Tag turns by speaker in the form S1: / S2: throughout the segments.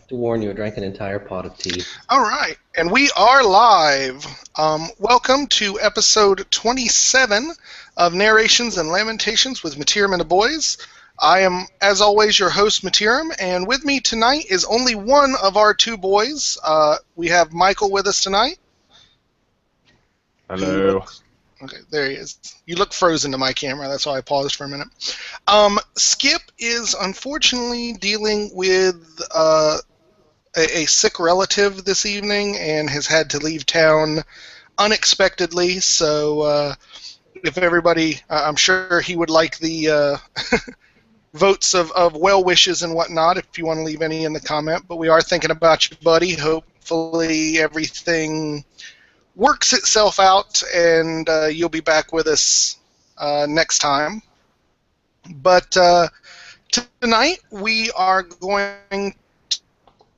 S1: To warn you, I drank an entire pot of tea.
S2: All right, and we are live. Welcome to episode 27 of Narrations and Lamentations with Mittierim and the boys. I am, as always, your host, Mittierim, and with me tonight is only one of our two boys. We have Michael with us tonight.
S3: Hello.
S2: Okay, there he is. You look frozen to my camera, that's why I paused for a minute. Skip is unfortunately dealing with a sick relative this evening and has had to leave town unexpectedly, so if everybody, I'm sure he would like the votes of well wishes and whatnot if you want to leave any in the comment, but we are thinking about you, buddy. Hopefully everything works itself out and you'll be back with us next time. But tonight we are going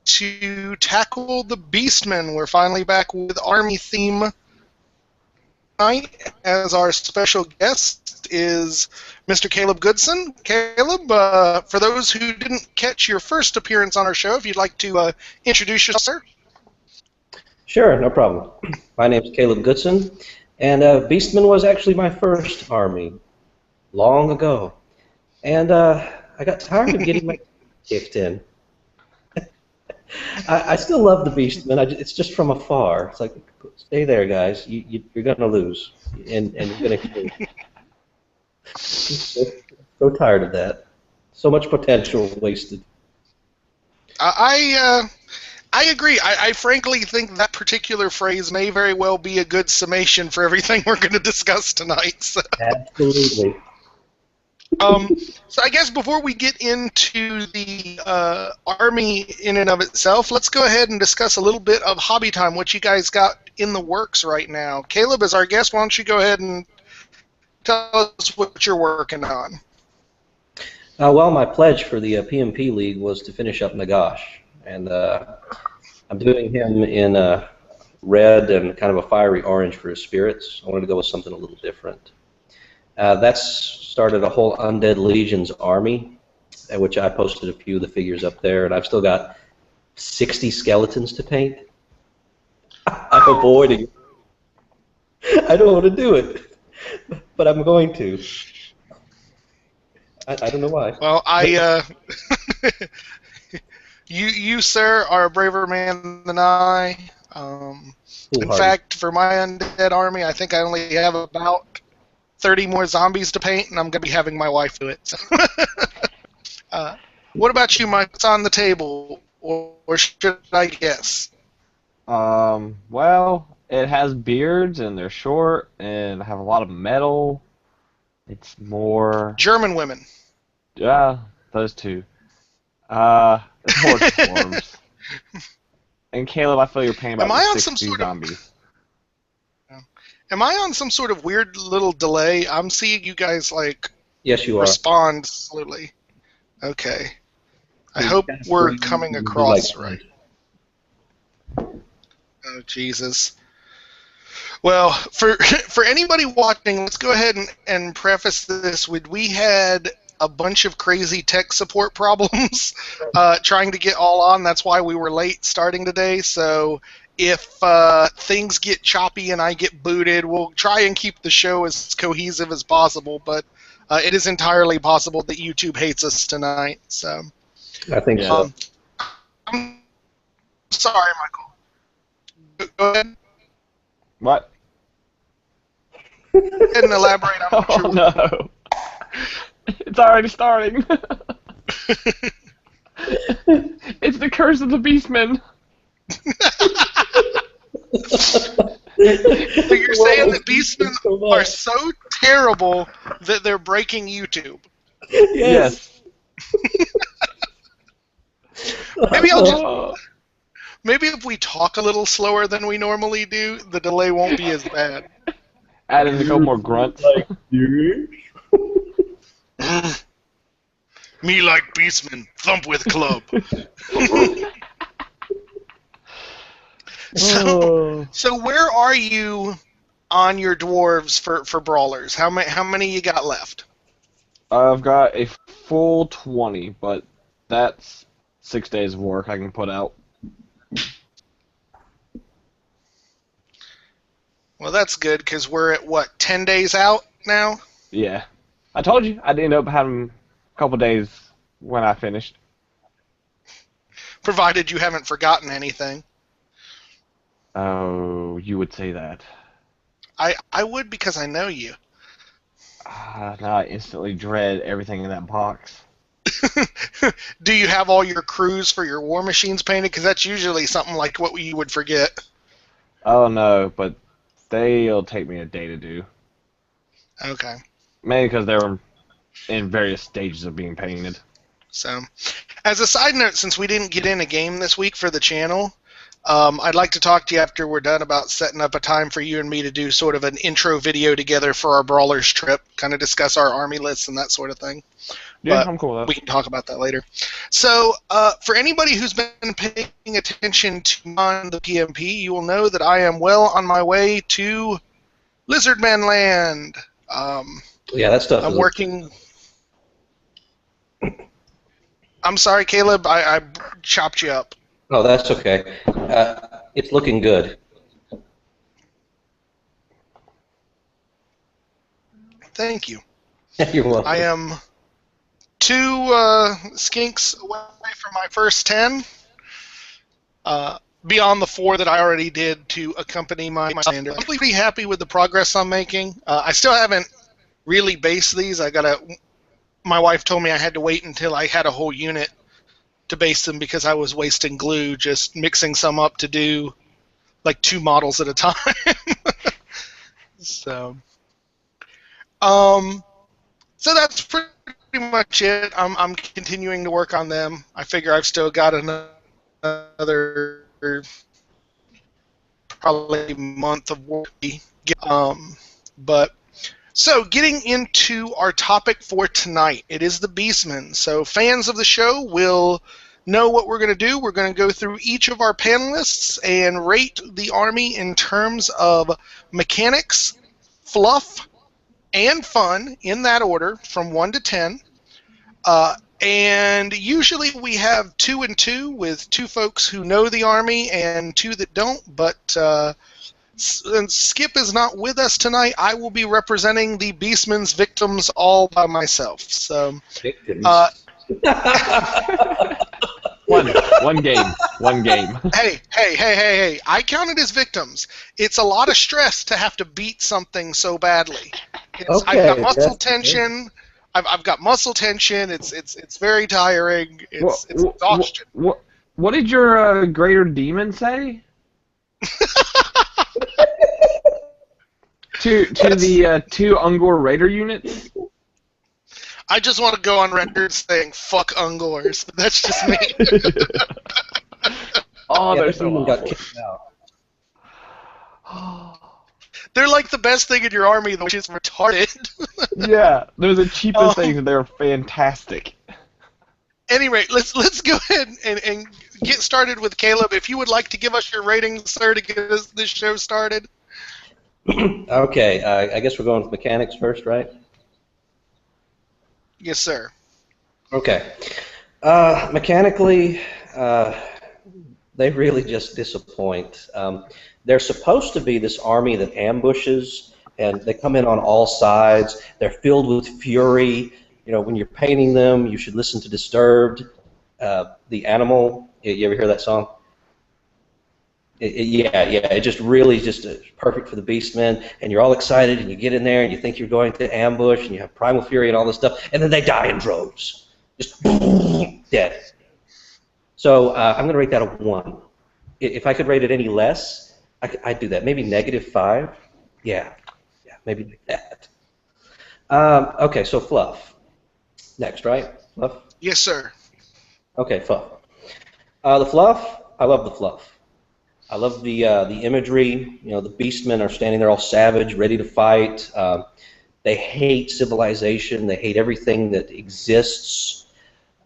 S2: to tackle the Beastmen. We're finally back with Army theme tonight, as our special guest is Mr. Caleb Goodson. Caleb, for those who didn't catch your first appearance on our show, if you'd like to introduce yourself, sir.
S1: Sure, no problem. My name's Caleb Goodson, and Beastmen was actually my first army, long ago. And I got tired of getting my kicked in. I still love the Beastmen. It's just from afar. It's like, stay there, guys. You're going to lose, and you're going to so tired of that. So much potential wasted.
S2: I agree. I frankly think that particular phrase may very well be a good summation for everything we're going to discuss tonight. So.
S1: Absolutely.
S2: So I guess before we get into the Army in and of itself, let's go ahead and discuss a little bit of hobby time, what you guys got in the works right now. Caleb, as our guest, why don't you go ahead and tell us what you're working on?
S1: Well, my pledge for the PMP League was to finish up Nagash, and I'm doing him in red and kind of a fiery orange for his spirits. I wanted to go with something a little different. That's started a whole Undead Legions army, which I posted a few of the figures up there, and I've still got 60 skeletons to paint. I'm avoiding it. I don't want to do it, but I'm going to. I don't know why.
S2: Well, you, sir, are a braver man than I. In fact, for my Undead army, I think I only have about 30 more zombies to paint, and I'm going to be having my wife do it. So. What about you, Mike? What's on the table, or should I guess?
S3: Well, it has beards, and they're short, and have a lot of metal. It's more...
S2: German women.
S3: Yeah, those two. It's more swarms. And Caleb, I feel you're paying about the 60 zombies.
S2: Am I on some sort of weird little delay? I'm seeing you guys, like,
S1: yes, you
S2: respond slowly. Okay. I hope we're coming across right. Oh, Jesus. Well, for anybody watching, let's go ahead and preface this with we had a bunch of crazy tech support problems trying to get all on. That's why we were late starting today, so... If things get choppy and I get booted, we'll try and keep the show as cohesive as possible, but it is entirely possible that YouTube hates us tonight. So
S1: I think so.
S2: I'm sorry, Michael. Go ahead.
S3: What?
S2: Go ahead and elaborate on what you're...
S3: no. It's already starting. It's the curse of the Beastmen.
S2: So you're saying that Beastmen are so terrible that they're breaking YouTube?
S3: Yes.
S2: Maybe if we talk a little slower than we normally do, the delay won't be as bad.
S3: Add in a couple more grunts.
S2: Me like Beastmen, thump with club. So where are you on your dwarves for brawlers? How many you got left?
S3: I've got a full 20, but that's 6 days of work I can put out.
S2: Well, that's good, because we're at, what, 10 days out now?
S3: Yeah. I told you I'd end up having a couple days when I finished.
S2: Provided you haven't forgotten anything.
S3: Oh, you would say that.
S2: I would, because I know you.
S3: Now I instantly dread everything in that box.
S2: Do you have all your crews for your war machines painted? Because that's usually something like what you would forget.
S3: Oh no, but they'll take me a day to do.
S2: Okay.
S3: Mainly because they're in various stages of being painted.
S2: So, as a side note, since we didn't get in a game this week for the channel, I'd like to talk to you after we're done about setting up a time for you and me to do sort of an intro video together for our Brawlers trip, kind of discuss our army lists and that sort of thing.
S3: Yeah,
S2: But
S3: I'm cool with that.
S2: we can talk about that later. So, for anybody who's been paying attention to on the PMP, you will know that I am well on my way to Lizardman Land.
S1: Yeah, that stuff.
S2: I'm working. I'm sorry, Caleb. I chopped you up.
S1: Oh, that's okay. It's looking good.
S2: Thank you.
S1: You're welcome.
S2: I am 2 skinks away from my first 10. Beyond the 4 that I already did to accompany my standard. I'm pretty happy with the progress I'm making. I still haven't really based these. My wife told me I had to wait until I had a whole unit to base them because I was wasting glue just mixing some up to do like 2 models at a time. So that's pretty much it. I'm continuing to work on them. I figure I've still got another probably month of work. But so getting into our topic for tonight, it is the Beastmen. So fans of the show will know what we're going to do. We're going to go through each of our panelists and rate the army in terms of mechanics, fluff, and fun, in that order, from 1 to 10. And usually we have 2 and 2, with 2 folks who know the army and 2 that don't. But since Skip is not with us tonight, I will be representing the Beastmen's victims all by myself. So,
S1: Victims.
S3: One game.
S2: Hey! I count it as victims. It's a lot of stress to have to beat something so badly.
S1: Okay,
S2: I've got muscle tension. I've got muscle tension. It's very tiring. It's exhaustion.
S3: What did your greater demon say? to the 2 Ungor Raider units?
S2: I just want to go on record saying "fuck Ungors." That's just me.
S3: Oh,
S1: yeah,
S3: they're so awful.
S1: got kicked out.
S2: They're like the best thing in your army, which is retarded.
S3: Yeah, they're the cheapest things, and they're fantastic.
S2: Anyway, let's go ahead and get started with Caleb. If you would like to give us your ratings, sir, to get this show started.
S1: Okay, I guess we're going with mechanics first, right?
S2: Yes, sir.
S1: Okay. Mechanically, they really just disappoint. They're supposed to be this army that ambushes, and they come in on all sides. They're filled with fury. You know, when you're painting them, you should listen to Disturbed, the Animal. You ever hear that song? It just really just perfect for the Beastmen, and you're all excited, and you get in there, and you think you're going to ambush, and you have primal fury and all this stuff, and then they die in droves, just boom, dead. So I'm going to rate that a 1. If I could rate it any less, I'd do that. Maybe -5. Yeah, maybe like that. Okay, so fluff. Next, right? Fluff?
S2: Yes, sir.
S1: Okay, fluff. The fluff, I love the fluff. I love the imagery. You know, the Beastmen are standing there all savage, ready to fight. They hate civilization. They hate everything that exists.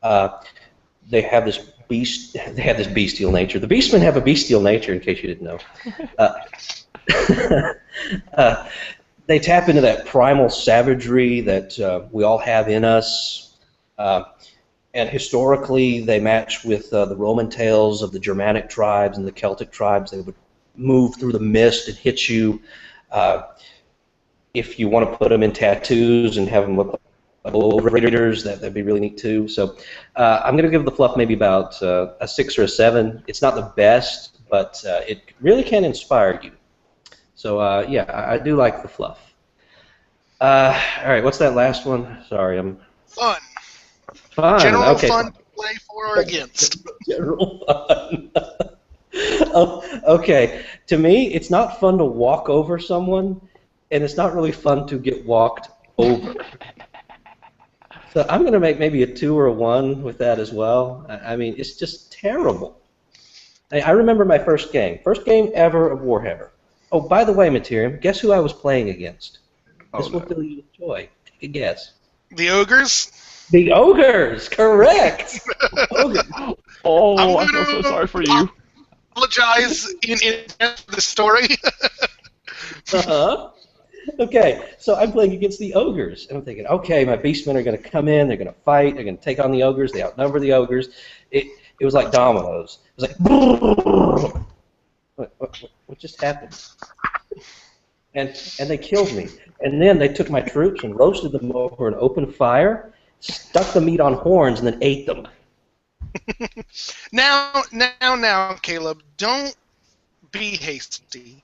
S1: They have this bestial nature. The Beastmen have a bestial nature, in case you didn't know. They tap into that primal savagery that we all have in us. and historically they match with the Roman tales of the Germanic tribes and the Celtic tribes. They would move through the mist and hit you. If you want to put them in tattoos and have them look like raiders, that'd be really neat too. So I'm going to give the fluff maybe about a 6 or a 7. It's not the best, but it really can inspire you. So yeah, I do like the fluff. All right, what's that last one? Sorry, I'm...
S2: Fun.
S1: Fun.
S2: General
S1: Okay.
S2: fun to play for or against.
S1: General fun. Oh, okay. To me, it's not fun to walk over someone, and it's not really fun to get walked over. So I'm going to make maybe a 2 or a 1 with that as well. I mean, it's just terrible. I remember my first game ever of Warhammer. Oh, by the way, Mittierim, guess who I was playing against? This will fill you with joy. Take a guess.
S2: The ogres?
S1: The ogres, correct. Ogres.
S3: Oh, I feel so sorry for you.
S2: Apologize in the story.
S1: Uh-huh. Okay, so I'm playing against the ogres, and I'm thinking, okay, my beastmen are going to come in, they're going to fight, they're going to take on the ogres, they outnumber the ogres. It was like dominoes. It was like, what just happened? And they killed me. And then they took my troops and roasted them over an open fire, stuck the meat on horns, and then ate them.
S2: Now, Caleb, don't be hasty.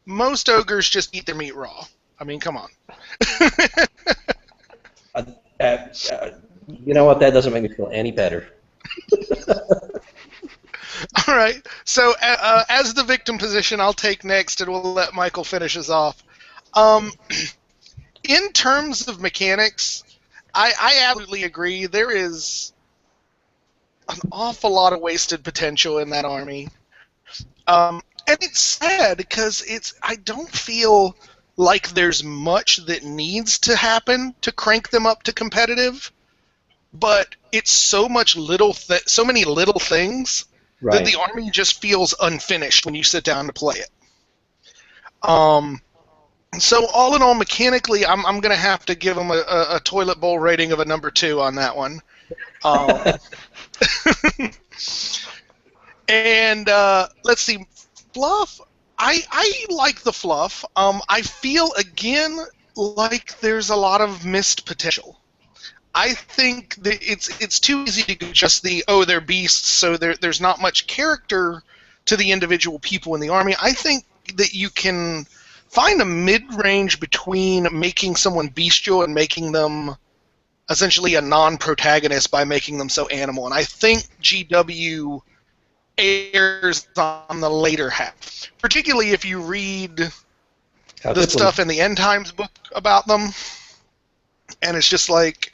S2: Most ogres just eat their meat raw. I mean, come on.
S1: You know what? That doesn't make me feel any better.
S2: All right. So, as the victim position, I'll take next, and we'll let Michael finish us off. In terms of mechanics, I absolutely agree. There is an awful lot of wasted potential in that army. And it's sad because I don't feel like there's much that needs to happen to crank them up to competitive, but it's so many little things that the army just feels unfinished when you sit down to play it. So all in all, mechanically, I'm going to have to give them a toilet bowl rating of a number 2 on that one. And let's see, fluff. I like the fluff. I feel again like there's a lot of missed potential. I think that it's too easy to go just they're beasts, so there's not much character to the individual people in the army. I think that you can find a mid-range between making someone bestial and making them essentially a non-protagonist by making them so animal. And I think GW airs on the later half, particularly if you read the stuff in the End Times book about them. And it's just like,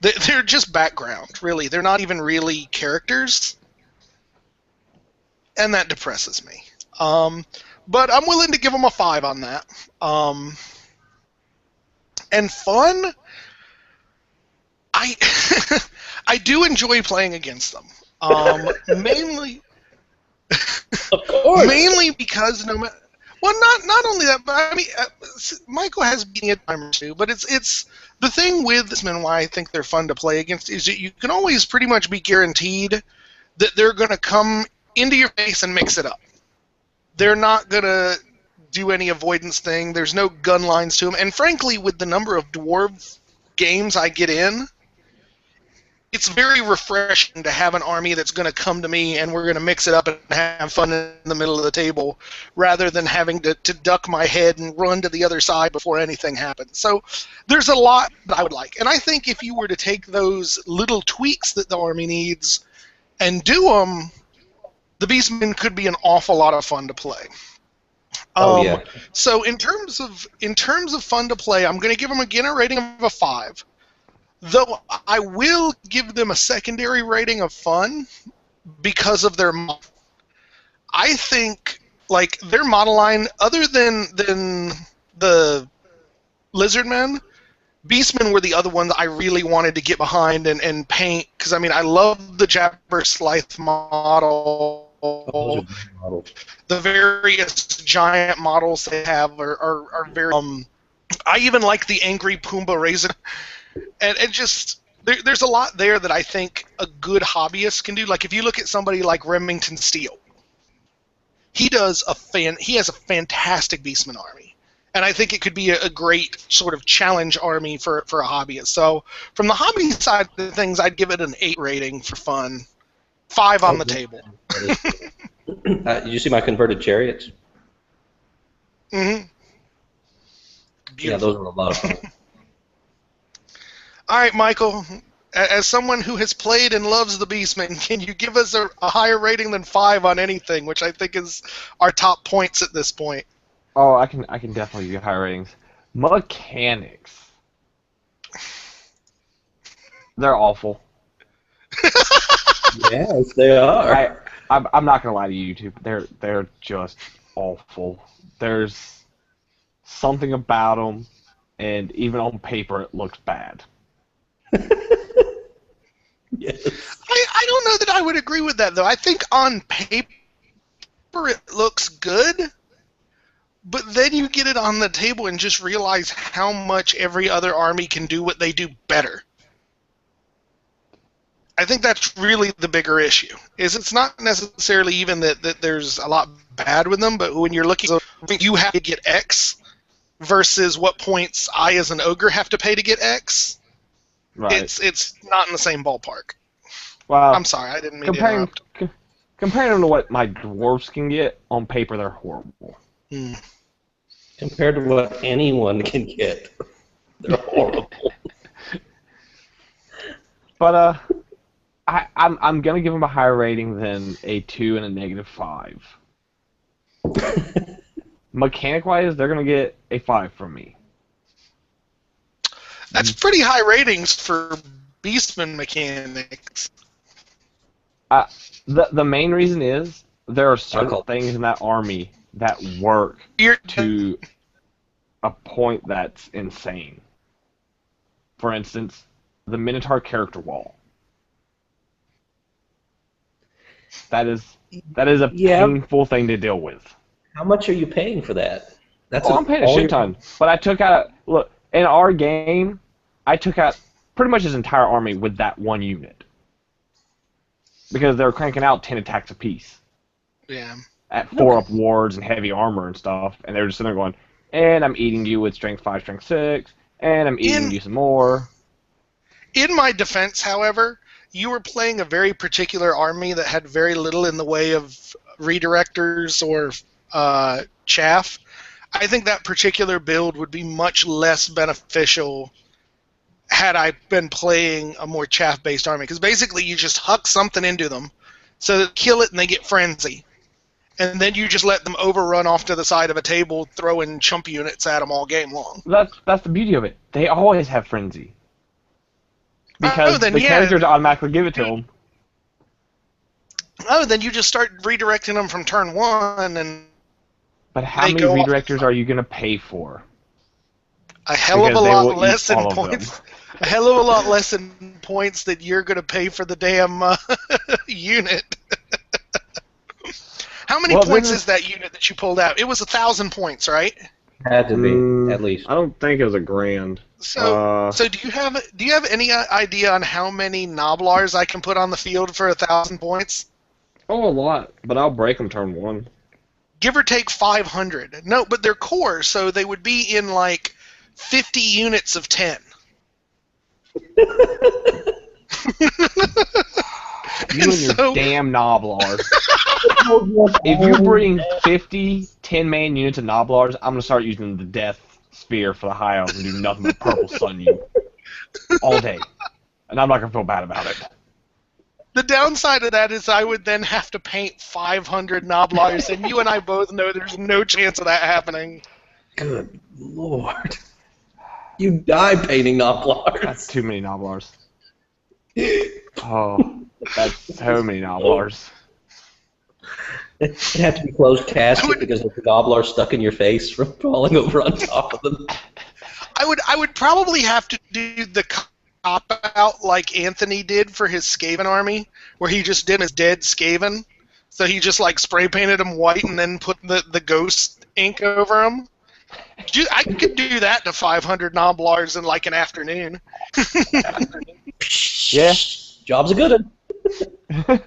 S2: they're just background, really. They're not even really characters. And that depresses me. But I'm willing to give them a 5 on that. And fun, I do enjoy playing against them. Mainly,
S1: of course.
S2: Mainly because not only that, but I mean, Michael has beaten it a time or two. But it's the thing with Beastmen why I think they're fun to play against is that you can always pretty much be guaranteed that they're going to come into your face and mix it up. They're not going to do any avoidance thing. There's no gun lines to them. And frankly, with the number of dwarf games I get in, it's very refreshing to have an army that's going to come to me and we're going to mix it up and have fun in the middle of the table rather than having to duck my head and run to the other side before anything happens. So there's a lot that I would like. And I think if you were to take those little tweaks that the army needs and do them, the Beastmen could be an awful lot of fun to play.
S1: Yeah.
S2: So in terms of fun to play, I'm going to give them again a rating of a 5. Though I will give them a secondary rating of fun because of their model. I think like their model line, other than the Lizardmen, Beastmen were the other ones I really wanted to get behind and paint because I mean I love the Jabber Slythe model. The various giant models they have are very. I even like the Angry Pumbaa Razor, and it just there's a lot there that I think a good hobbyist can do. Like if you look at somebody like Remington Steele, he has a fantastic Beastmen army, and I think it could be a great sort of challenge army for a hobbyist. So from the hobby side of things, I'd give it an 8 rating for fun, 5 on the table.
S1: Did you see my converted chariots?
S2: Mm-hmm.
S1: Yeah, those were a lot of fun.
S2: All right, Michael, as someone who has played and loves the Beastmen, can you give us a higher rating than 5 on anything, which I think is our top points at this point?
S3: Oh, I can definitely give you higher ratings. Mechanics. They're awful.
S1: Yes, they are.
S3: I'm not gonna lie to you two. They're just awful. There's something about them, and even on paper, it looks bad.
S1: Yes.
S2: I don't know that I would agree with that, though. I think on paper it looks good, but then you get it on the table and just realize how much every other army can do what they do better. I think that's really the bigger issue. It's not necessarily even that there's a lot bad with them, but when you're looking, you have to get X versus what points I as an ogre have to pay to get X.
S3: Right.
S2: It's not in the same ballpark.
S3: Well,
S2: I'm sorry, I didn't mean to interrupt.
S3: Comparing them to what my dwarves can get, on paper they're horrible.
S1: Compared to what anyone can get, they're horrible.
S3: But I'm gonna give them a higher rating than a 2 and a -5. Mechanic-wise, they're gonna get a 5 from me.
S2: That's pretty high ratings for Beastmen mechanics.
S3: The main reason is there are certain things in that army that work to a point that's insane. For instance, the Minotaur character wall. That is a painful thing to deal with.
S1: How much are you paying for that?
S3: I'm paying a shit ton. But I took out in our game, I took out pretty much his entire army with that one unit. Because they were cranking out 10 attacks apiece.
S2: Yeah.
S3: At 4-up wards and heavy armor and stuff, and they were just sitting there going, and I'm eating you with strength 5, strength 6, and I'm eating you some more.
S2: In my defense, however, you were playing a very particular army that had very little in the way of redirectors or chaff. I think that particular build would be much less beneficial had I been playing a more chaff-based army. Because basically you just huck something into them, so they kill it and they get frenzy. And then you just let them overrun off to the side of a table, throwing chump units at them all game long.
S3: That's the beauty of it. They always have frenzy. Because the characters automatically give it to them.
S2: Oh, then you just start redirecting them from turn 1, and
S3: but how many redirectors are you going to pay for?
S2: A hell of a lot less in points. A hell of a lot less in points that you're going to pay for the damn unit. How many points is that unit that you pulled out? It was 1,000 points, right?
S1: Had to be, at least.
S3: I don't think it was $1,000.
S2: So do you have any idea on how many Noblars I can put on the field for 1,000 points?
S3: Oh, a lot, but I'll break them turn 1.
S2: Give or take 500. No, but they're core, so they would be in like 50 units of 10.
S3: You and your damn Noblars. If you bring 50 10-man units of Noblars, I'm going to start using the Death Spear for the high elves and do nothing but purple sun you all day. And I'm not going to feel bad about it.
S2: The downside of that is I would then have to paint 500 Noblars, and you and I both know there's no chance of that happening.
S1: Good Lord. You die painting Noblars.
S3: That's too many Noblars. Oh, that's so many Noblars.
S1: It'd have to be closed casket because of the Nobblar stuck in your face from falling over on top of them.
S2: I would probably have to do the cop-out like Anthony did for his Skaven army, where he just did his dead Skaven. So he just like spray painted them white and then put the ghost ink over them. I could do that to 500 Noblars in like an afternoon.
S3: Yeah.
S1: Job's a good one.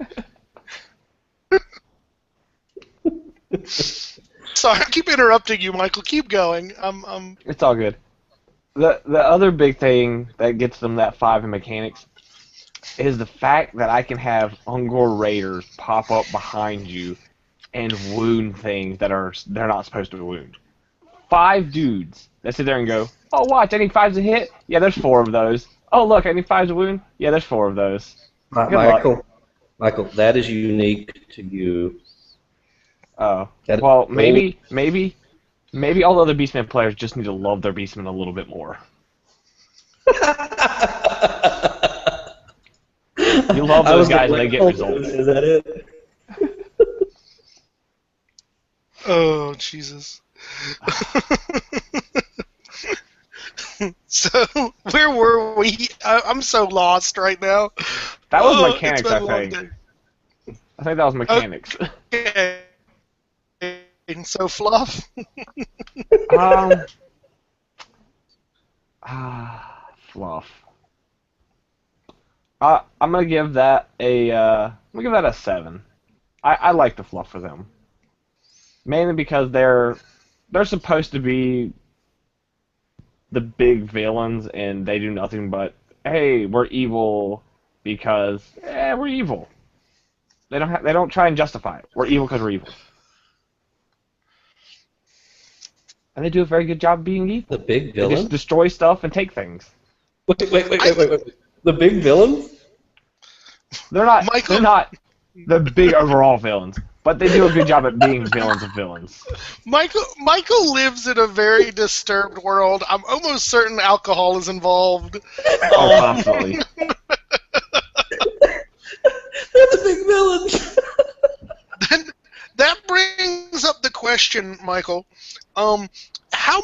S2: Sorry, I keep interrupting you, Michael. Keep going.
S3: It's all good. The other big thing that gets them that 5 in mechanics is the fact that I can have Ungor Raiders pop up behind you and wound things that they're not supposed to wound. 5 dudes that sit there and go, oh, watch, I need 5s to hit? Yeah, there's 4 of those. Oh, look, I need 5s to wound? Yeah, there's 4 of those. Good luck.
S1: Michael, that is unique to you.
S3: Oh, well, maybe all the other Beastmen players just need to love their Beastmen a little bit more. You love those guys and they get results.
S1: Is that it?
S2: Oh, Jesus. So, where were we? I'm so lost right now.
S3: That was mechanics, I think. I think that was mechanics.
S2: Okay. So, Fluff?
S3: Fluff. I'm gonna give that a 7. I like the fluff for them, mainly because they're supposed to be the big villains, and they do nothing but, hey, we're evil because we're evil. They don't try and justify it. We're evil because we're evil, and they do a very good job of being evil.
S1: The big villain?
S3: They just destroy stuff and take things.
S1: Wait. The big villains?
S3: They're not the big overall villains, but they do a good job at being villains of villains.
S2: Michael lives in a very disturbed world. I'm almost certain alcohol is involved.
S3: Oh, constantly.
S1: They're the big villains.
S2: Then that brings up the question, Michael. How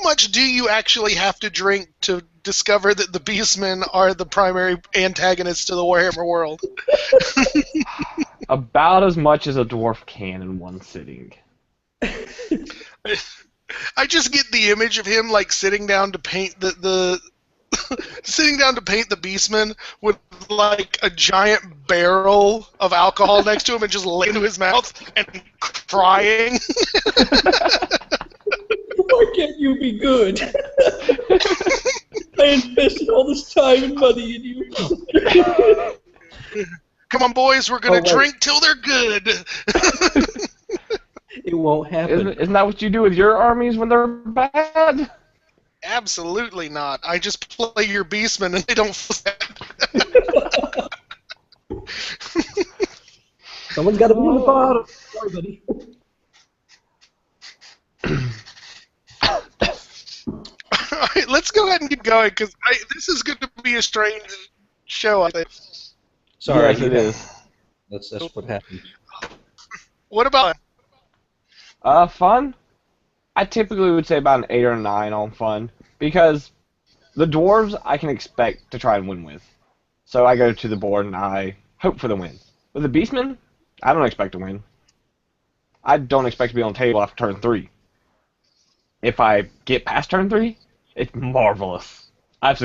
S2: much do you actually have to drink to discover that the Beastmen are the primary antagonists to the Warhammer world?
S3: About as much as a dwarf can in one sitting.
S2: I just get the image of him like sitting down to paint the sitting down to paint the Beastmen with like a giant barrel of alcohol next to him and just laying into his mouth and crying.
S1: Why can't you be good? I invested all this time and money in you.
S2: Come on, boys, we're gonna drink till they're good.
S1: It won't happen.
S3: Isn't that what you do with your armies when they're bad?
S2: Absolutely not. I just play your Beastmen and they don't flip.
S1: Someone's got to be in the bottom. Sorry, buddy.
S2: Alright, let's go ahead and keep going, because this is going to be a strange show, I think.
S1: Sorry,
S3: yes, it is.
S1: That's what happened.
S2: What about
S3: fun? I typically would say about an 8 or 9 on fun, because the dwarves I can expect to try and win with. So I go to the board and I hope for the win. With the Beastmen, I don't expect to win. I don't expect to be on the table after turn 3. If I get past turn 3, it's marvelous. I've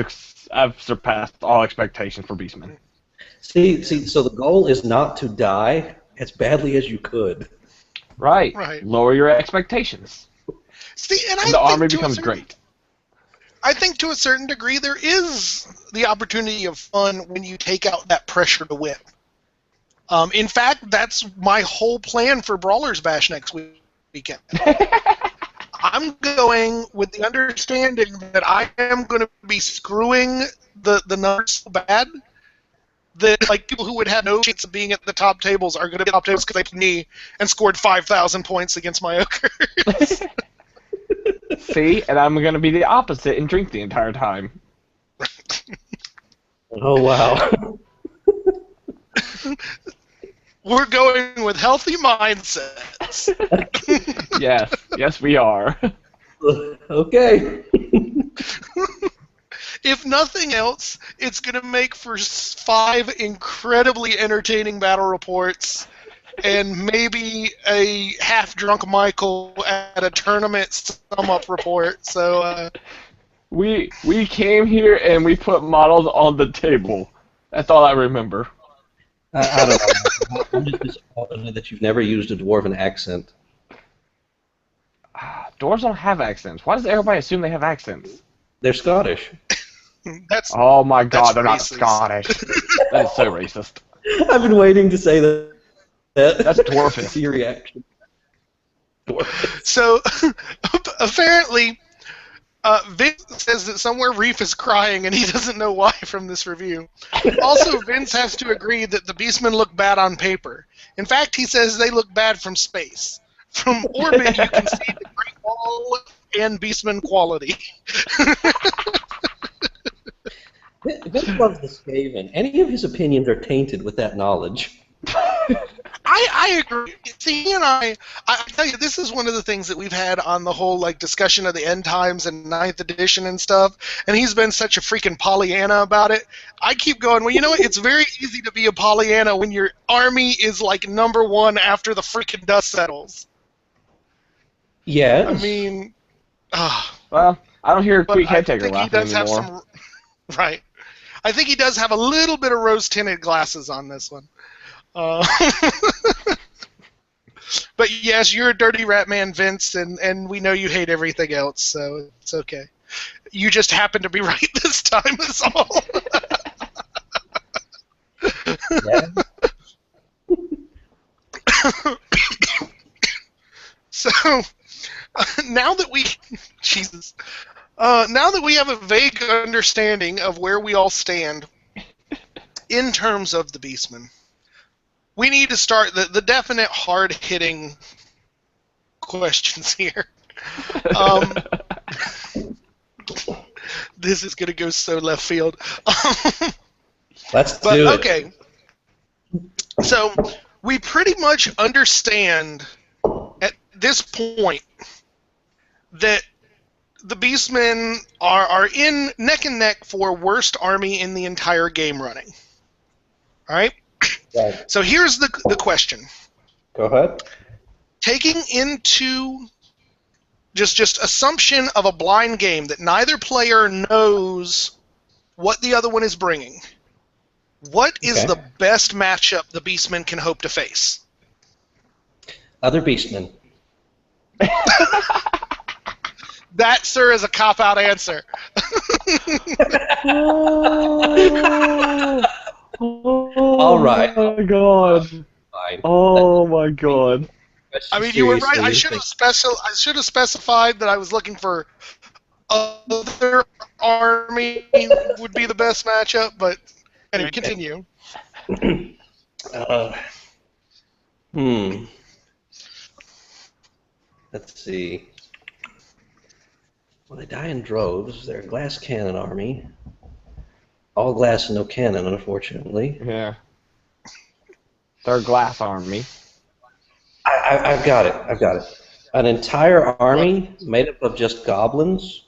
S3: surpassed all expectations for Beastmen.
S1: See, so the goal is not to die as badly as you could.
S3: Right.
S2: Right.
S3: Lower your expectations.
S2: See, and
S3: the army becomes great.
S2: I think to a certain degree there is the opportunity of fun when you take out that pressure to win. In fact, that's my whole plan for Brawlers Bash next weekend. I'm going with the understanding that I am going to be screwing the numbers so bad that like people who would have no chance of being at the top tables are going to be at the top tables because they played me and scored 5,000 points against my ogres.
S3: See, and I'm going to be the opposite and drink the entire time.
S1: Oh, wow.
S2: We're going with healthy mindsets.
S3: Yes, we are.
S1: Okay.
S2: If nothing else, it's going to make for 5 incredibly entertaining battle reports and maybe a half-drunk Michael at a tournament sum-up report. So
S3: we came here and we put models on the table. That's all I remember.
S1: I don't know. I'm just disappointed that you've never used a dwarven accent.
S3: Dwarves don't have accents. Why does everybody assume they have accents?
S1: They're Scottish.
S3: Oh my god, they're not
S2: racist.
S3: Scottish. That is so racist.
S1: I've been waiting to say that.
S3: That's dwarfist.
S1: See your reaction. Dwarfist.
S2: So, apparently, Vince says that somewhere Reef is crying and he doesn't know why from this review. Also, Vince has to agree that the Beastmen look bad on paper. In fact, he says they look bad from space. From orbit, you can see the Great Wall and Beastmen quality.
S1: Vince loves the Skaven. Any of his opinions are tainted with that knowledge.
S2: I agree. See, he and I tell you, this is one of the things that we've had on the whole discussion of the end times and 9th edition and stuff, and he's been such a freaking Pollyanna about it. I keep going, well, you know what? It's very easy to be a Pollyanna when your army is number one after the freaking dust settles.
S1: Yes.
S2: I mean,
S3: Well, I don't hear Tweak
S2: I
S3: Headtaker
S2: think he
S3: laughing
S2: does
S3: anymore.
S2: have some, right. I think he does have a little bit of rose-tinted glasses on this one. But yes, you're a dirty rat man, Vince, and we know you hate everything else, so it's okay. You just happen to be right this time, is all.
S1: Yeah.
S2: So now that we, Jesus, now that we have a vague understanding of where we all stand in terms of the Beastmen, we need to start the definite hard-hitting questions here. This is going to go so left field.
S1: Let's do it.
S2: Okay. So we pretty much understand at this point that the Beastmen are in neck and neck for worst army in the entire game running. All right?
S1: Right.
S2: So here's the question.
S1: Go ahead.
S2: Taking into just assumption of a blind game that neither player knows what the other one is bringing, what is the best matchup the Beastmen can hope to face?
S1: Other Beastmen.
S2: That, sir, is a cop-out answer.
S1: All right.
S3: Oh my god.
S1: Fine.
S3: Oh my god.
S2: I mean, you were right. I should have specified that I was looking for other army would be the best matchup, but anyway, continue.
S1: Let's see. Well, they die in droves. They're a glass cannon army. All glass and no cannon, unfortunately.
S3: Yeah. They're a glass army.
S1: I've got it. An entire army made up of just goblins,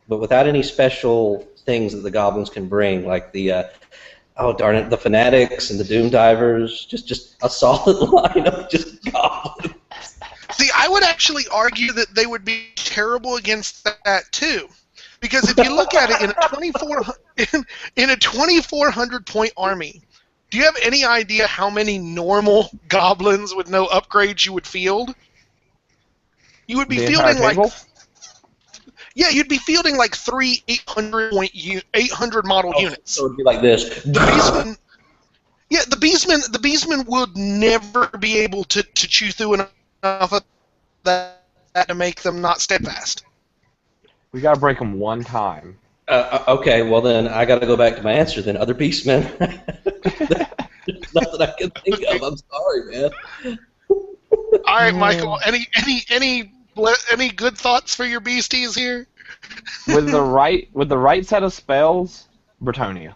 S1: but without any special things that the goblins can bring, like the the fanatics and the doom divers. Just a solid line of just goblins.
S2: See, I would actually argue that they would be terrible against that too, because if you look at it in a 2,400 point army, do you have any idea how many normal goblins with no upgrades you would field? You would be fielding you'd be fielding 3 800 model units.
S1: So it would be like this.
S2: The Beastmen would never be able to chew through enough of that to make them not steadfast.
S3: We gotta break them one time.
S1: Okay, well then I got to go back to my answer. Then other Beastmen. There's nothing I can think of. I'm sorry, man.
S2: All right, Michael. Any good thoughts for your beasties here?
S3: With the right set of spells, Bretonia.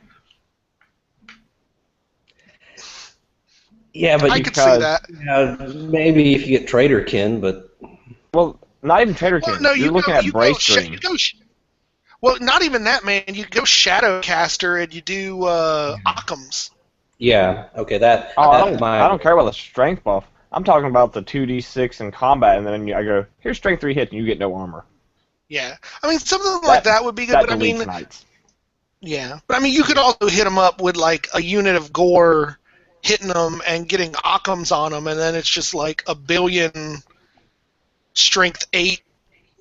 S1: Yeah, but
S2: I could see that.
S1: Maybe if you get Traderkin, but
S3: Well, not even Traderkin.
S2: Well, no,
S3: You're looking at Braystream.
S2: Well, not even that, man. You go Shadowcaster and you do Occams.
S1: yeah, okay, that.
S3: I don't care about the strength buff. I'm talking about the 2d6 in combat, and then I go, here's strength 3 hits, and you get no armor.
S2: Yeah, I mean something like that would be good. But I mean,
S3: Knights.
S2: Yeah, but I mean, you could also hit them up with like a unit of gore hitting them and getting Occams on them, and then it's just like a billion strength 8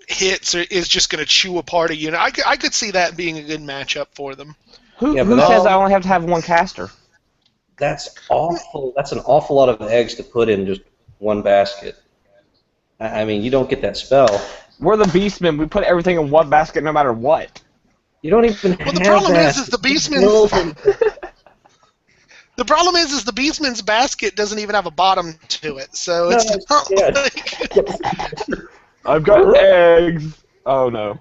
S2: hits is just going to chew apart a unit. I could see that being a good matchup for them.
S3: Who
S1: Yeah, but
S3: says I only have to have one caster?
S1: That's awful. That's an awful lot of eggs to put in just one basket. I mean, you don't get that spell.
S3: We're the Beastmen. We put everything in one basket no matter what.
S1: You don't even
S2: Well, the
S1: have
S2: problem
S1: that.
S2: is the Beastmen. The problem is the Beastman's basket doesn't even have a bottom to it, so it's not like...
S3: I've got eggs. Oh no.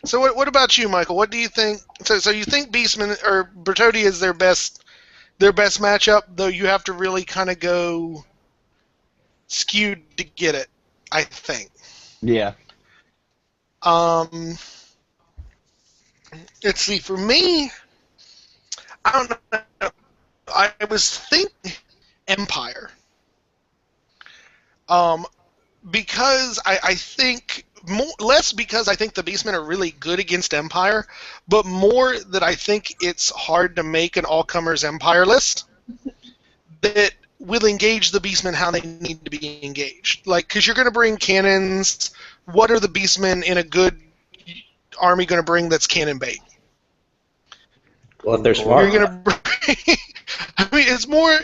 S2: So what about you, Michael? What do you think? So you think Beastman or Bertodi is their best matchup, though you have to really kind of go skewed to get it, I think.
S3: Yeah.
S2: Let's see. For me, I don't know. I was thinking Empire. Because I think less because I think the Beastmen are really good against Empire, but more that I think it's hard to make an all-comers Empire list that will engage the Beastmen how they need to be engaged. Like, because you're going to bring cannons. What are the Beastmen in a good army going to bring that's cannon bait?
S1: Well, if they're smart.
S2: You're going to bring... I mean, it's more...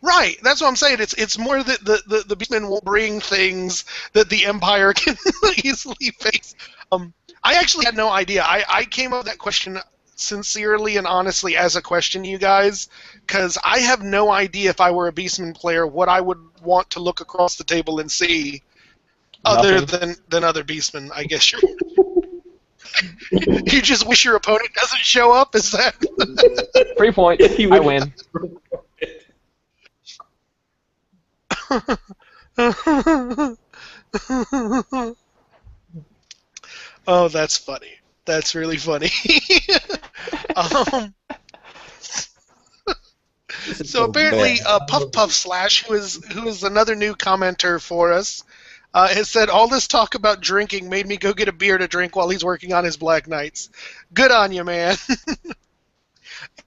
S2: Right, that's what I'm saying. It's more that the Beastmen will bring things that the Empire can easily face. I actually had no idea. I came up with that question sincerely and honestly as a question, you guys, because I have no idea if I were a Beastman player what I would want to look across the table and see other than other Beastmen. I guess you just wish your opponent doesn't show up. Is that
S3: 3 points? I win.
S2: Oh, that's funny. That's really funny. So apparently, Puff Slash, who is another new commenter for us, has said, all this talk about drinking made me go get a beer to drink while he's working on his Black Knights. Good on you, man.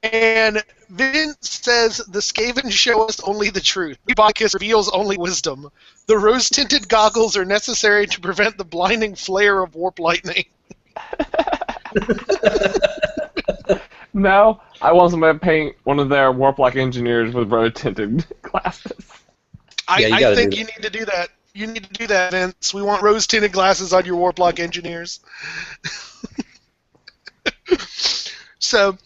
S2: And Vince says, the Skaven show us only the truth. Bacchus reveals only wisdom. The rose-tinted goggles are necessary to prevent the blinding flare of warp lightning.
S3: No, I want somebody to paint one of their warp-like engineers with rose-tinted glasses.
S2: I think you need to do that. You need to do that, Vince. We want rose-tinted glasses on your warp-like engineers. So,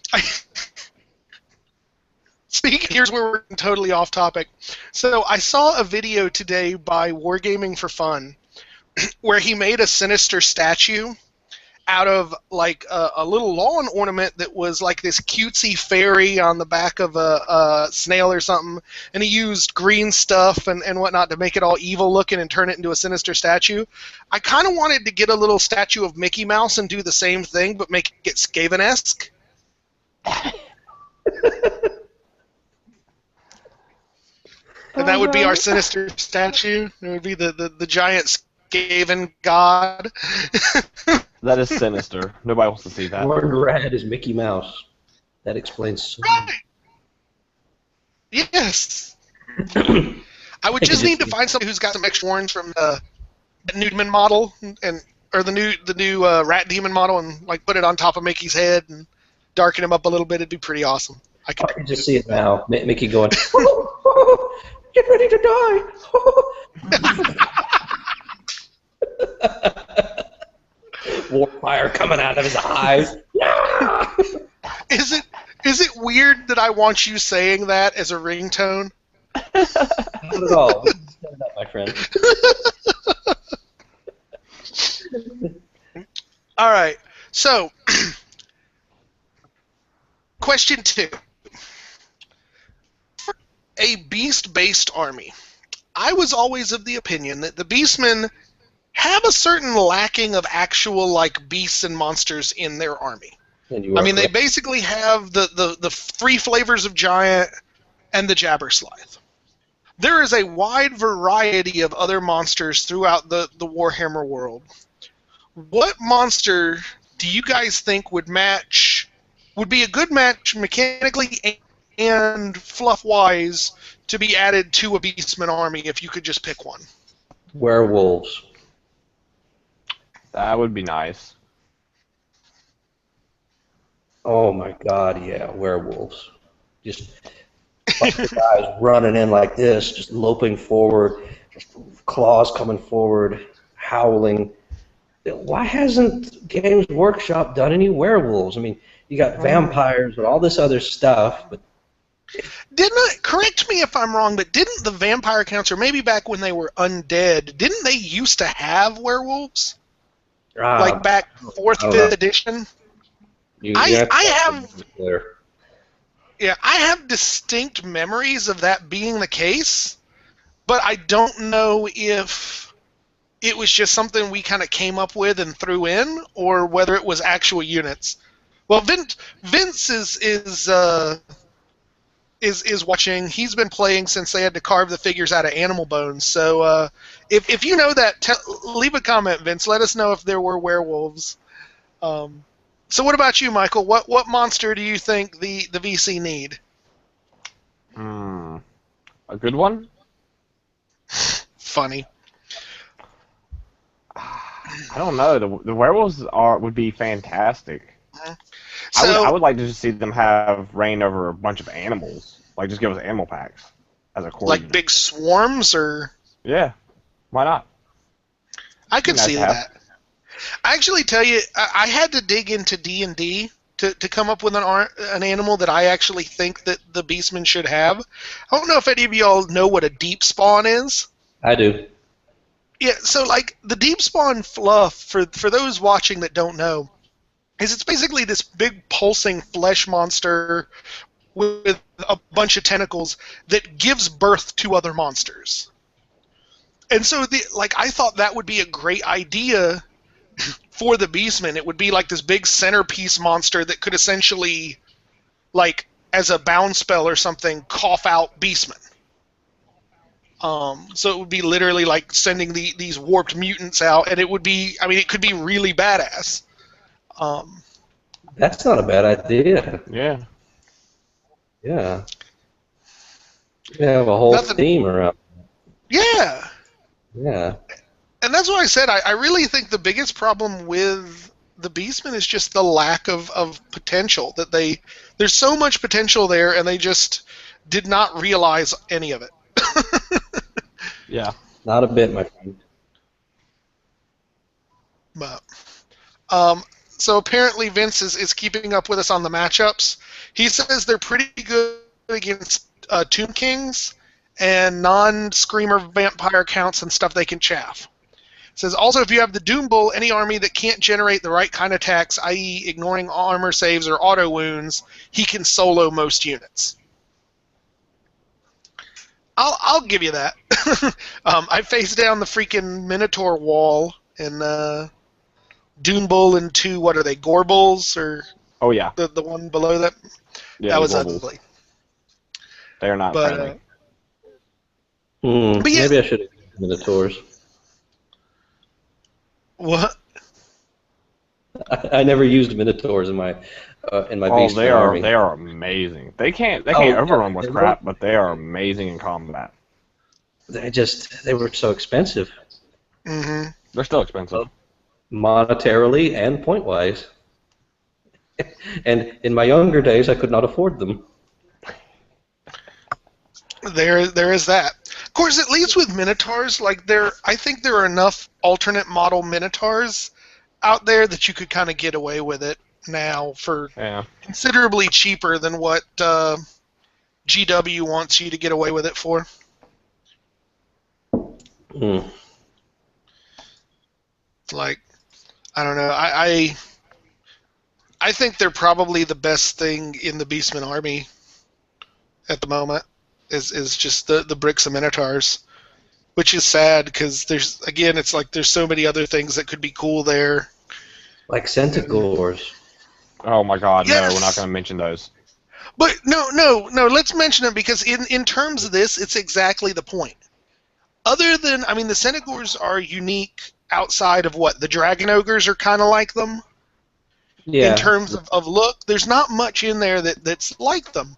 S2: speaking, here's where we're totally off topic. So I saw a video today by Wargaming for Fun where he made a sinister statue out of like a little lawn ornament that was like this cutesy fairy on the back of a snail or something, and he used green stuff and whatnot to make it all evil looking and turn it into a sinister statue. I kind of wanted to get a little statue of Mickey Mouse and do the same thing, but make it Skaven-esque. And that would be our sinister statue. It would be the giant Skaven god.
S3: That is sinister. Nobody wants to see that.
S1: Horned rat is Mickey Mouse. That explains so much.
S2: Right. Yes. I would just need to find somebody who's got some extra horns from the Newman model or the new rat demon model and like put it on top of Mickey's head and darken him up a little bit. It'd be pretty awesome.
S1: I can just see it now. Mickey going, get ready to die. War fire coming out of his eyes.
S2: Is it weird that I want you saying that as a ringtone?
S1: Not at all. Stand up, my friend.
S2: All right. So, question 2. A beast-based army. I was always of the opinion that the Beastmen have a certain lacking of actual like beasts and monsters in their army. I mean, they basically have the 3 flavors of giant and the Jabberslythe. there is a wide variety of other monsters throughout the Warhammer world. What monster do you guys think would be a good match mechanically and fluff-wise to be added to a Beastman army if you could just pick one?
S1: Werewolves.
S3: That would be nice.
S1: Oh my God, yeah, werewolves. Just bunch of guys running in like this, just loping forward, just claws coming forward, howling. Why hasn't Games Workshop done any werewolves? I mean, you got vampires and all this other stuff, but
S2: correct me if I'm wrong, but didn't the vampire counts, or maybe back when they were undead, didn't they used to have werewolves? Like back 4th, 5th edition? I have distinct memories of that being the case, but I don't know if it was just something we kind of came up with and threw in, or whether it was actual units. Well, Vince is watching. He's been playing since they had to carve the figures out of animal bones. So if you know that, leave a comment, Vince. Let us know if there were werewolves. So what about you, Michael? What monster do you think the VC need?
S3: A good one?
S2: Funny.
S3: I don't know. The werewolves would be fantastic.
S2: So,
S3: I would like to just see them have reign over a bunch of animals. Like, just give us animal packs as a core.
S2: Like big swarms, or?
S3: Yeah, why not?
S2: I could see that. I actually tell you, I had to dig into D&D to come up with an animal that I actually think that the Beastmen should have. I don't know if any of y'all know what a deep spawn is.
S1: I do.
S2: Yeah, so like the deep spawn fluff, for those watching that don't know, is it's basically this big pulsing flesh monster with a bunch of tentacles that gives birth to other monsters. And so I thought that would be a great idea for the Beastmen. It would be like this big centerpiece monster that could essentially, like, as a bound spell or something, cough out Beastmen. So it would be literally like sending these warped mutants out, and it would be, I mean, it could be really badass.
S1: That's not a bad idea.
S3: Yeah.
S1: Yeah. You have a whole theme around.
S2: Yeah.
S1: Yeah.
S2: And that's why I said I really think the biggest problem with the Beastmen is just the lack of potential. That there's so much potential there, and they just did not realize any of it.
S3: Yeah.
S1: Not a bit, my friend.
S2: But, so apparently Vince is keeping up with us on the matchups. He says they're pretty good against Tomb Kings and non-Screamer vampire counts and stuff they can chaff. Says also, if you have the Doom Bull, any army that can't generate the right kind of attacks, i.e. ignoring armor saves or auto wounds, he can solo most units. I'll give you that. I faced down the freaking Minotaur wall in Doom Bull and 2, what are they, Gorbulls? Or
S3: oh, yeah.
S2: The one below that?
S3: Yeah,
S2: that was
S3: Gorbulls.
S2: ugly.
S3: They're not friendly.
S2: But yeah,
S1: maybe I should have used Minotaurs.
S2: What?
S1: I never used Minotaurs in my Beast army.
S3: They are amazing. They can't overrun with crap, but they are amazing in combat.
S1: They were so expensive.
S2: Mm-hmm.
S3: They're still expensive.
S1: Monetarily and point-wise. And in my younger days, I could not afford them.
S2: There is that. Of course, at least with Minotaurs, I think there are enough alternate model Minotaurs out there that you could kind of get away with it now for considerably cheaper than what GW wants you to get away with it for. Like, I don't know. I think they're probably the best thing in the Beastmen army at the moment. Is just the bricks and Minotaurs, which is sad because there's so many other things that could be cool there.
S1: Like Centaurs.
S3: Oh my God,
S2: yes!
S3: No, we're not going to mention those.
S2: But no. Let's mention it because in terms of this, it's exactly the point. Other than, I mean, the Senegors are unique outside of what the Dragon Ogres are kind of like them.
S1: Yeah.
S2: In terms of look, there's not much in there that's like them.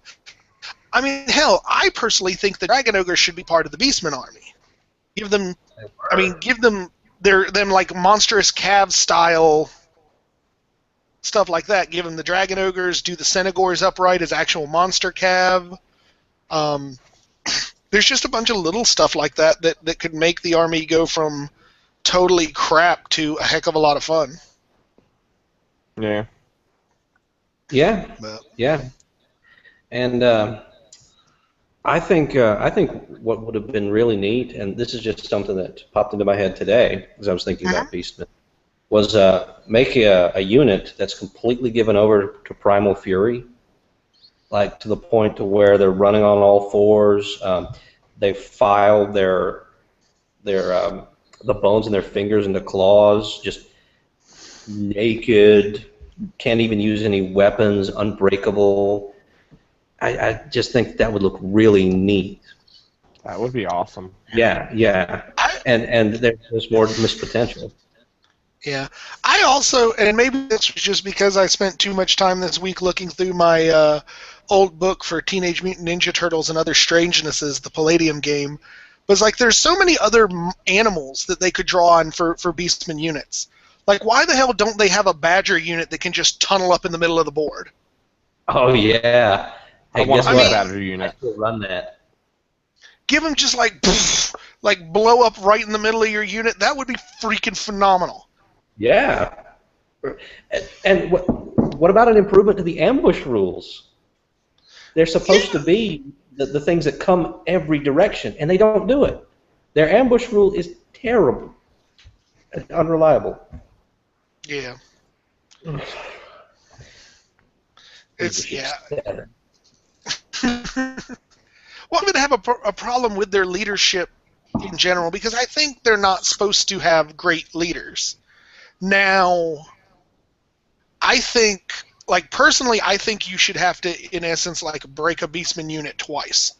S2: I mean, hell, I personally think the Dragon Ogres should be part of the Beastmen army. Give them them like monstrous cav style stuff like that. Give them the Dragon Ogres, do the Senegors upright as actual monster cav. There's just a bunch of little stuff like that could make the army go from totally crap to a heck of a lot of fun.
S3: Yeah.
S1: Yeah.
S2: But.
S1: Yeah. And I think what would have been really neat, and this is just something that popped into my head today as I was thinking about Beastmen, was make a unit that's completely given over to primal fury, like to the point to where they're running on all fours. They've filed the bones in their fingers into claws, just naked, can't even use any weapons, unbreakable. I just think that would look really neat.
S3: That would be awesome.
S1: Yeah. And there's more missed potential.
S2: Yeah. I also, and maybe this was just because I spent too much time this week looking through my old book for Teenage Mutant Ninja Turtles and Other Strangenesses, the Palladium game, but it's like there's so many other animals that they could draw on for Beastmen units. Like, why the hell don't they have a Badger unit that can just tunnel up in the middle of the board?
S1: Oh, yeah. Hey,
S3: I want
S1: guess
S3: a
S1: what?
S3: Badger unit.
S1: I still run that.
S2: Give them just like blow up right in the middle of your unit. That would be freaking phenomenal.
S1: Yeah. And what about an improvement to the ambush rules? They're supposed to be the things that come every direction, and they don't do it. Their ambush rule is terrible and unreliable.
S2: Yeah. It's, yeah. Well, I'm going to have a problem with their leadership in general because I think they're not supposed to have great leaders. Now, I think, like, personally, I think you should have to, in essence, like, break a Beastman unit twice.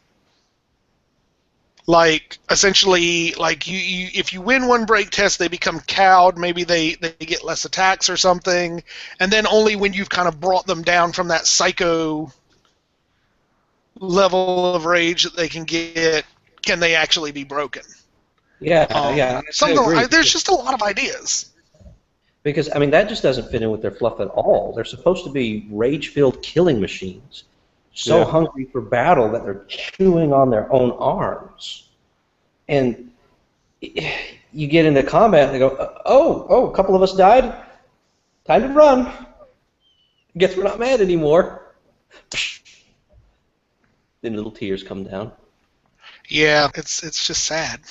S2: Like, essentially, like, you if you win one break test, they become cowed, maybe they get less attacks or something, and then only when you've kind of brought them down from that psycho level of rage that they can get, can they actually be broken.
S1: Yeah.
S2: There's just a lot of ideas.
S1: Because, I mean, that just doesn't fit in with their fluff at all. They're supposed to be rage-filled killing machines. So hungry for battle that they're chewing on their own arms. And you get into combat and they go, oh, a couple of us died. Time to run. Guess we're not mad anymore. Then little tears come down.
S2: Yeah, it's just sad.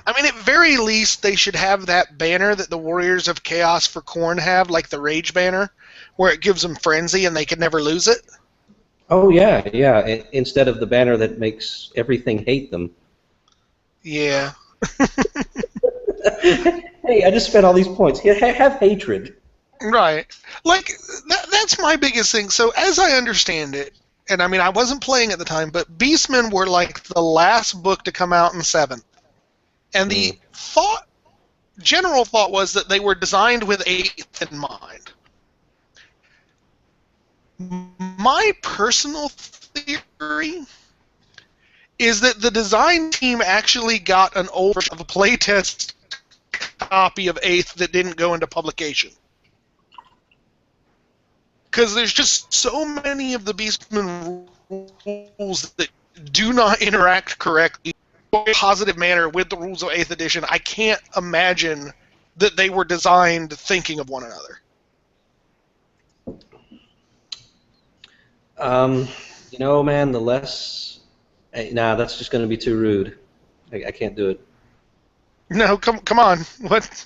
S2: I mean, at very least, they should have that banner that the Warriors of Chaos for Khorne have, like the Rage banner, where it gives them frenzy and they can never lose it.
S1: Oh, yeah. Instead of the banner that makes everything hate them.
S2: Yeah.
S1: Hey, I just spent all these points. Have hatred.
S2: Right. Like, that's my biggest thing. So, as I understand it, and I mean, I wasn't playing at the time, but Beastmen were like the last book to come out in 7th. And the general thought was that they were designed with 8th in mind. My personal theory is that the design team actually got an old version of a playtest copy of 8th that didn't go into publication. Because there's just so many of the Beastmen rules that do not interact correctly in a positive manner with the rules of 8th edition. I can't imagine that they were designed thinking of one another.
S1: You know, man, the less... Nah, that's just going to be too rude. I can't do it.
S2: No, come on. What?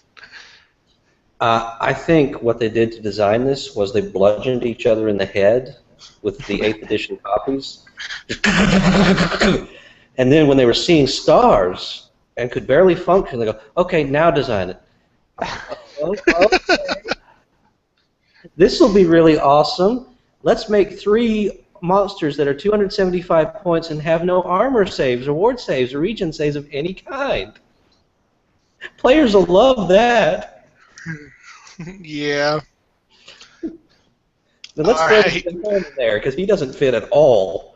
S1: I think what they did to design this was they bludgeoned each other in the head with the 8th edition copies. And then when they were seeing stars and could barely function, they go, okay, now design it. Okay. This will be really awesome. Let's make 3 monsters that are 275 points and have no armor saves, or ward saves, or regen saves of any kind. Players will love that.
S2: Yeah.
S1: Then let's throw him in there, because he doesn't fit at all.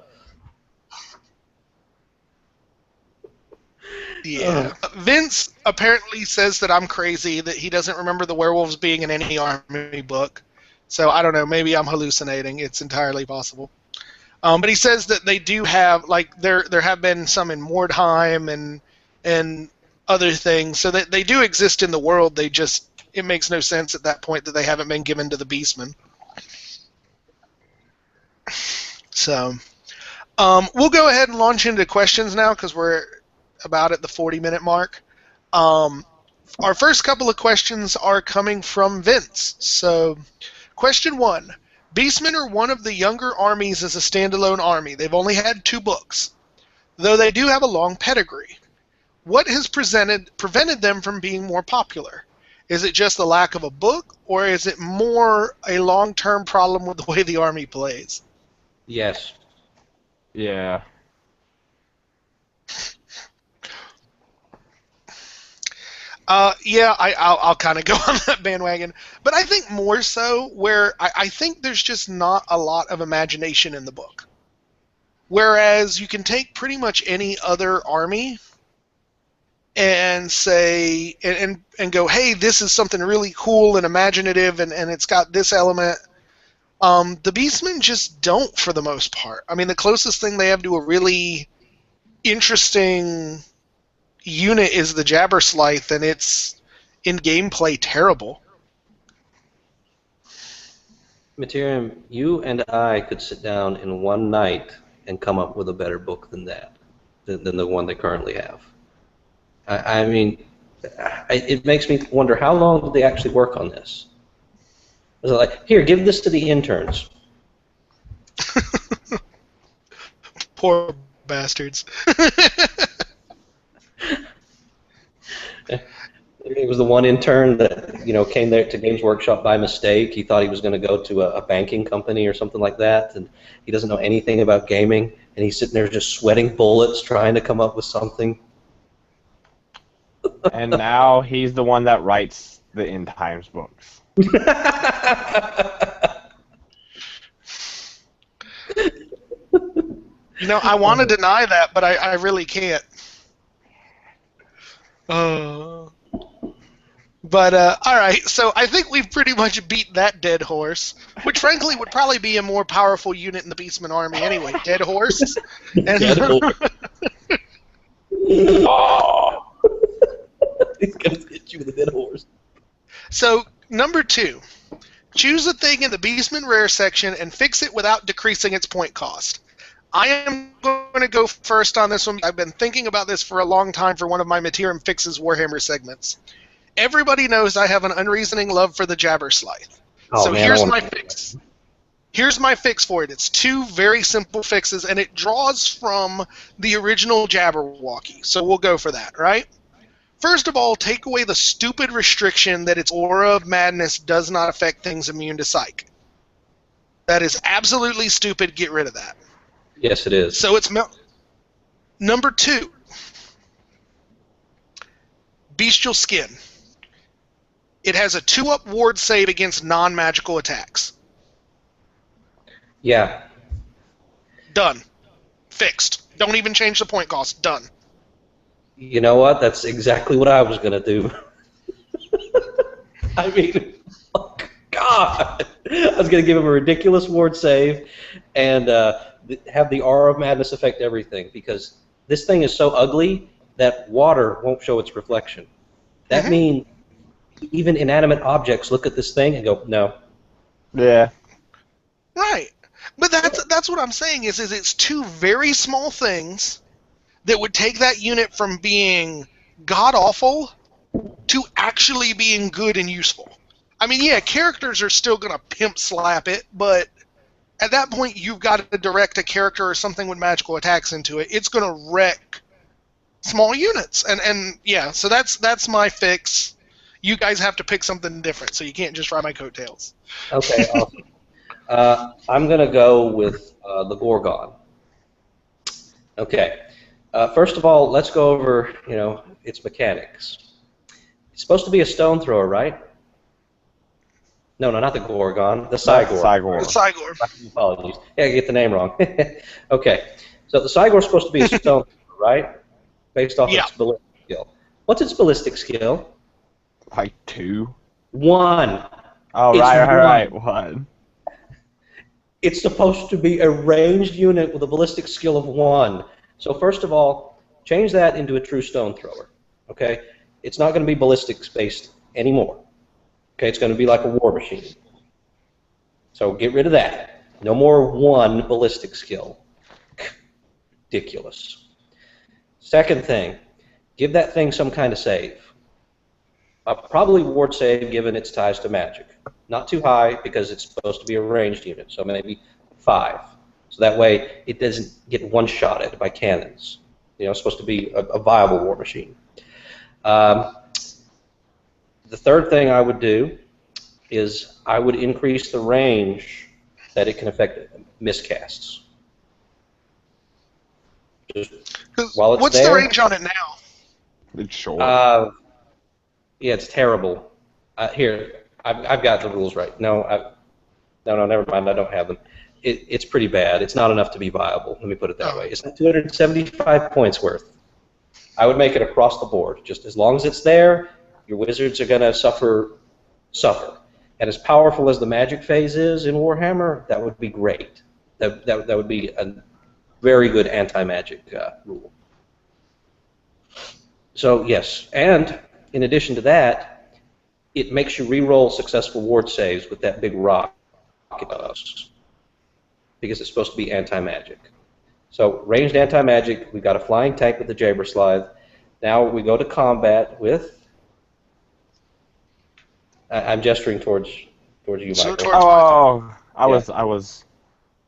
S2: Yeah. Vince apparently says that I'm crazy, that he doesn't remember the werewolves being in any army book. So I don't know, maybe I'm hallucinating. It's entirely possible. But he says that they do have, like, there have been some in Mordheim and other things, so that they do exist in the world. They just, it makes no sense at that point that they haven't been given to the Beastmen. So, we'll go ahead and launch into questions now, because we're about at the 40-minute mark. Our first couple of questions are coming from Vince. So, question 1. Beastmen are one of the younger armies as a standalone army. They've only had 2 books, though they do have a long pedigree. What has prevented them from being more popular? Is it just the lack of a book, or is it more a long-term problem with the way the army plays?
S1: Yes.
S3: Yeah.
S2: Yeah, I'll kind of go on that bandwagon. But I think more so where I think there's just not a lot of imagination in the book. Whereas you can take pretty much any other army and say, and go, hey, this is something really cool and imaginative, and it's got this element. The Beastmen just don't, for the most part. I mean, the closest thing they have to a really interesting unit is the Jabberslythe, and it's in gameplay terrible.
S1: Mittierim, you and I could sit down in one night and come up with a better book than that, than the one they currently have. I mean, it makes me wonder, how long did they actually work on this? Was it like, here, give this to the interns?
S2: Poor bastards.
S1: It was the one intern that, you know, came there to Games Workshop by mistake. He thought he was going to go to a banking company or something like that, and he doesn't know anything about gaming, and he's sitting there just sweating bullets trying to come up with something.
S3: And now he's the one that writes the End Times books.
S2: You know, I want to deny that, but I really can't. But, all right, so I think we've pretty much beat that dead horse, which frankly would probably be a more powerful unit in the Beastmen army anyway. Dead horse.
S1: Dead horse. Oh. He's going to hit you with a dead horse.
S2: So, number 2. Choose a thing in the Beastmen Rare section and fix it without decreasing its point cost. I am going to go first on this one. I've been thinking about this for a long time for one of my Mittierim Fixes Warhammer segments. Everybody knows I have an unreasoning love for the Jabberslythe.
S1: Oh,
S2: so
S1: man,
S2: here's my fix. Here's my fix for it. It's 2 very simple fixes, and it draws from the original Jabberwocky. So we'll go for that, right? First of all, take away the stupid restriction that its aura of madness does not affect things immune to psych. That is absolutely stupid. Get rid of that.
S1: Yes, it is.
S2: So it's number 2. Bestial Skin. It has a 2-up ward save against non-magical attacks.
S1: Yeah.
S2: Done. Fixed. Don't even change the point cost. Done.
S1: You know what? That's exactly what I was going to do. I mean, oh, God. I was going to give him a ridiculous ward save and have the aura of madness affect everything, because this thing is so ugly that water won't show its reflection. That means even inanimate objects look at this thing and go, no.
S3: Yeah.
S2: Right. But that's what I'm saying is it's 2 very small things that would take that unit from being god-awful to actually being good and useful. I mean, yeah, characters are still going to pimp slap it, but at that point you've got to direct a character or something with magical attacks into it. It's going to wreck small units. And yeah, so that's my fix. You guys have to pick something different, so you can't just ride my coattails.
S1: Okay, awesome. I'm going to go with the Gorgon. Okay. First of all, let's go over, its mechanics. It's supposed to be a stone thrower, right? No, not the Gorgon. The Cygor.
S2: The Cygor.
S1: Apologies. Yeah, I get the name wrong. Okay. So the Cygor is supposed to be a stone thrower, right? Based off its ballistic skill. What's its ballistic skill?
S3: Like 2.
S1: 1.
S3: Oh, right. 1.
S1: It's supposed to be a ranged unit with a ballistic skill of 1. So first of all, change that into a true stone thrower. Okay? It's not going to be ballistics based anymore. Okay? It's going to be like a war machine. So get rid of that. No more 1 ballistic skill. Ridiculous. Second thing, give that thing some kind of save. Probably ward save given its ties to magic. Not too high because it's supposed to be a ranged unit, so maybe 5. So that way it doesn't get one-shotted by cannons. It's supposed to be a viable war machine. The third thing I would do is I would increase the range that it can affect miscasts. Just while it's
S2: What's
S1: there,
S2: the range on it now?
S3: It's short.
S1: Yeah, it's terrible. Here, I've got the rules right. No, never mind. I don't have them. It's pretty bad. It's not enough to be viable. Let me put it that way. It's not 275 points worth. I would make it across the board. Just as long as it's there, your wizards are going to suffer. And as powerful as the magic phase is in Warhammer, that would be great. That would be a very good anti-magic rule. So yes, and in addition to that, it makes you re-roll successful ward saves with that big rock it does, because it's supposed to be anti-magic. So ranged anti-magic, we've got a flying tank with the Jaberslithe. Now we go to combat with... I'm gesturing towards you, Michael.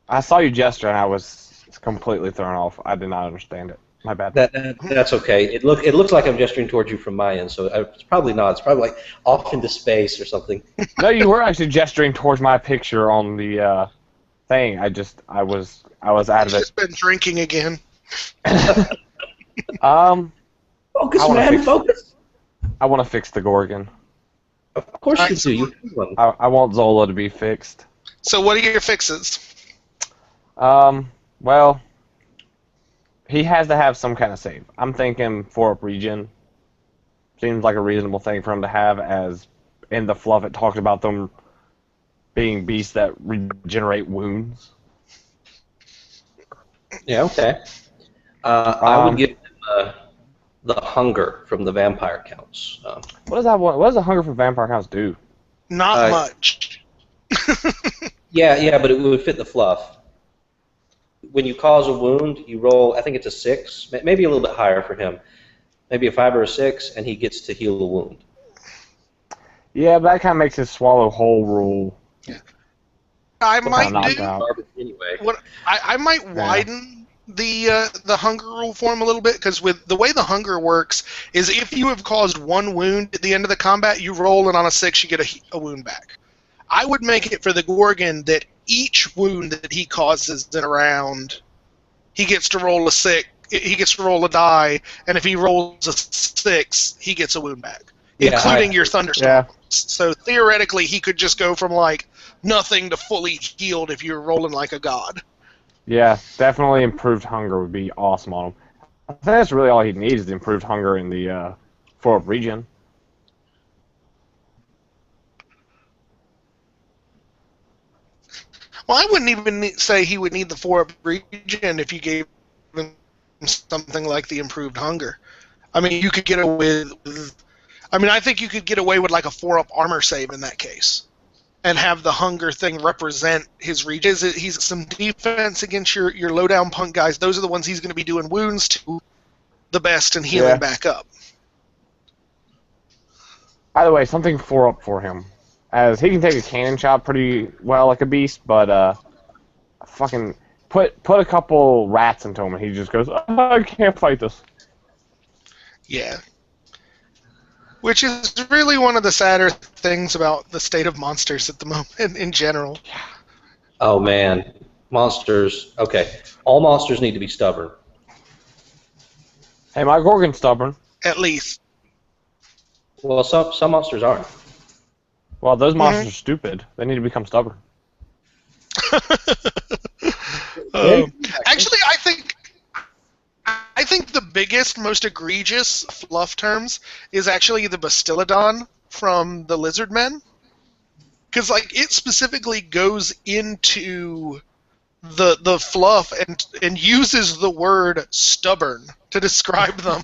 S3: I saw you gesture and I was completely thrown off. I did not understand it. My bad.
S1: That's okay. It looks like I'm gesturing towards you from my end, so it's probably not. It's probably like off into space or something.
S3: No, you were actually gesturing towards my picture on the thing. I was out of it.
S2: He's just been drinking again.
S1: Focus, man, focus.
S3: I want to fix the Gorgon.
S1: Of course you do. You have one.
S3: I want Zola to be fixed.
S2: So what are your fixes?
S3: Well, he has to have some kind of save. I'm thinking 4-up regen. Seems like a reasonable thing for him to have, as in the fluff it talked about them being beasts that regenerate wounds.
S1: Yeah, okay. I would give him the hunger from the vampire counts.
S3: What does the hunger from vampire counts do?
S2: Not much.
S1: Yeah, but it would fit the fluff. When you cause a wound, you roll, I think it's a 6, maybe a little bit higher for him. Maybe a 5 or a 6, and he gets to heal the wound.
S3: Yeah, but that kind of makes his swallow whole rule.
S2: Yeah. I might widen the hunger rule for him a little bit, because with the way the hunger works is if you have caused 1 wound at the end of the combat, you roll, and on a 6 you get a wound back. I would make it for the Gorgon that each wound that he causes in a round, he gets to roll a die, and if he rolls a 6, he gets a wound back, including your thunderstorms. Yeah. So theoretically, he could just go from like nothing to fully healed if you're rolling like a god.
S3: Yeah, definitely improved hunger would be awesome on him. I think that's really all he needs is improved hunger in the 4-up regen.
S2: Well, I wouldn't even say he would need the 4-up regen if you gave him something like the improved hunger. I mean, you could get away with... I think you could get away with like a 4-up armor save in that case, and have the hunger thing represent his regen. He's some defense against your low-down punk guys. Those are the ones he's going to be doing wounds to the best and healing back up.
S3: By the way, something 4-up for him. As he can take a cannon shot pretty well like a beast, but fucking put a couple rats into him and he just goes, oh, I can't fight this.
S2: Yeah. Which is really one of the sadder things about the state of monsters at the moment in general.
S1: Oh man, monsters. Okay, all monsters need to be stubborn.
S3: Hey, my Gorgon's stubborn.
S2: At least.
S1: Well, some monsters aren't.
S3: Well, those monsters are stupid. They need to become stubborn.
S2: Actually, I think the biggest, most egregious fluff terms is actually the Bastillodon from the Lizard Men, because like it specifically goes into the fluff and uses the word stubborn to describe them.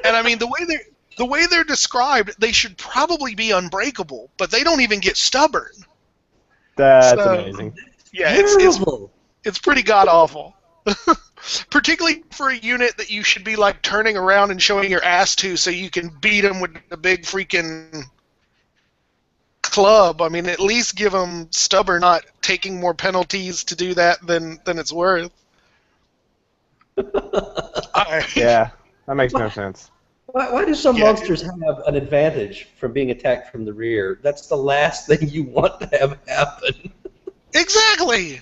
S2: And I mean the way they're described, they should probably be unbreakable, but they don't even get stubborn.
S3: That's amazing.
S2: Yeah, it's pretty god awful. Particularly for a unit that you should be like turning around and showing your ass to so you can beat them with a big freaking club. I mean, at least give them stubborn, not taking more penalties to do that than it's worth.
S3: Yeah, that makes no sense.
S1: Why do some monsters have an advantage from being attacked from the rear? That's the last thing you want to have happen.
S2: Exactly.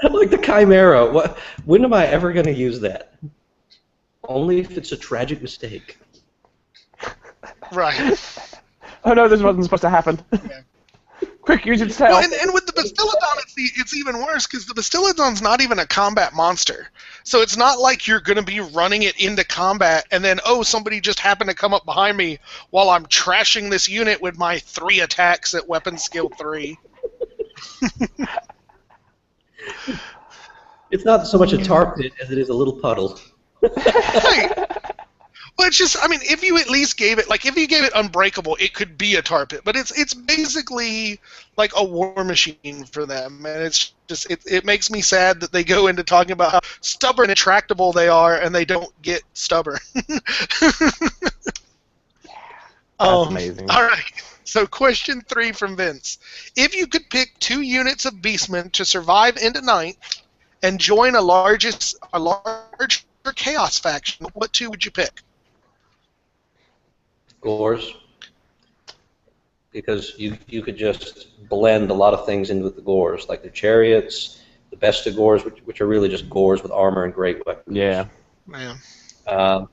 S1: Like the Chimera. When am I ever going to use that? Only if it's a tragic mistake.
S2: Right.
S3: Oh no, this wasn't supposed to happen. Yeah. Quick, use its tail.
S2: Well, and with the Bastillodon, it's even worse because the Bastillodon's not even a combat monster. So it's not like you're going to be running it into combat and then, oh, somebody just happened to come up behind me while I'm trashing this unit with my 3 attacks at weapon skill 3.
S1: It's not so much a tar pit as it is a little puddle.
S2: Right. Well, it's just, I mean, if you at least gave it, like, if you gave it unbreakable, it could be a tar pit. But it's basically like a war machine for them. And it's just, it makes me sad that they go into talking about how stubborn and tractable they are, and they don't get stubborn.
S3: That's amazing.
S2: All right. So question 3 from Vince. If you could pick 2 units of Beastmen to survive into 9th and join a larger Chaos faction, what 2 would you pick?
S1: Gores. Because you could just blend a lot of things in with the Gores, like the chariots, the best of Gores, which are really just Gores with armor and great weapons.
S3: Yeah.
S2: Yeah.
S1: Well,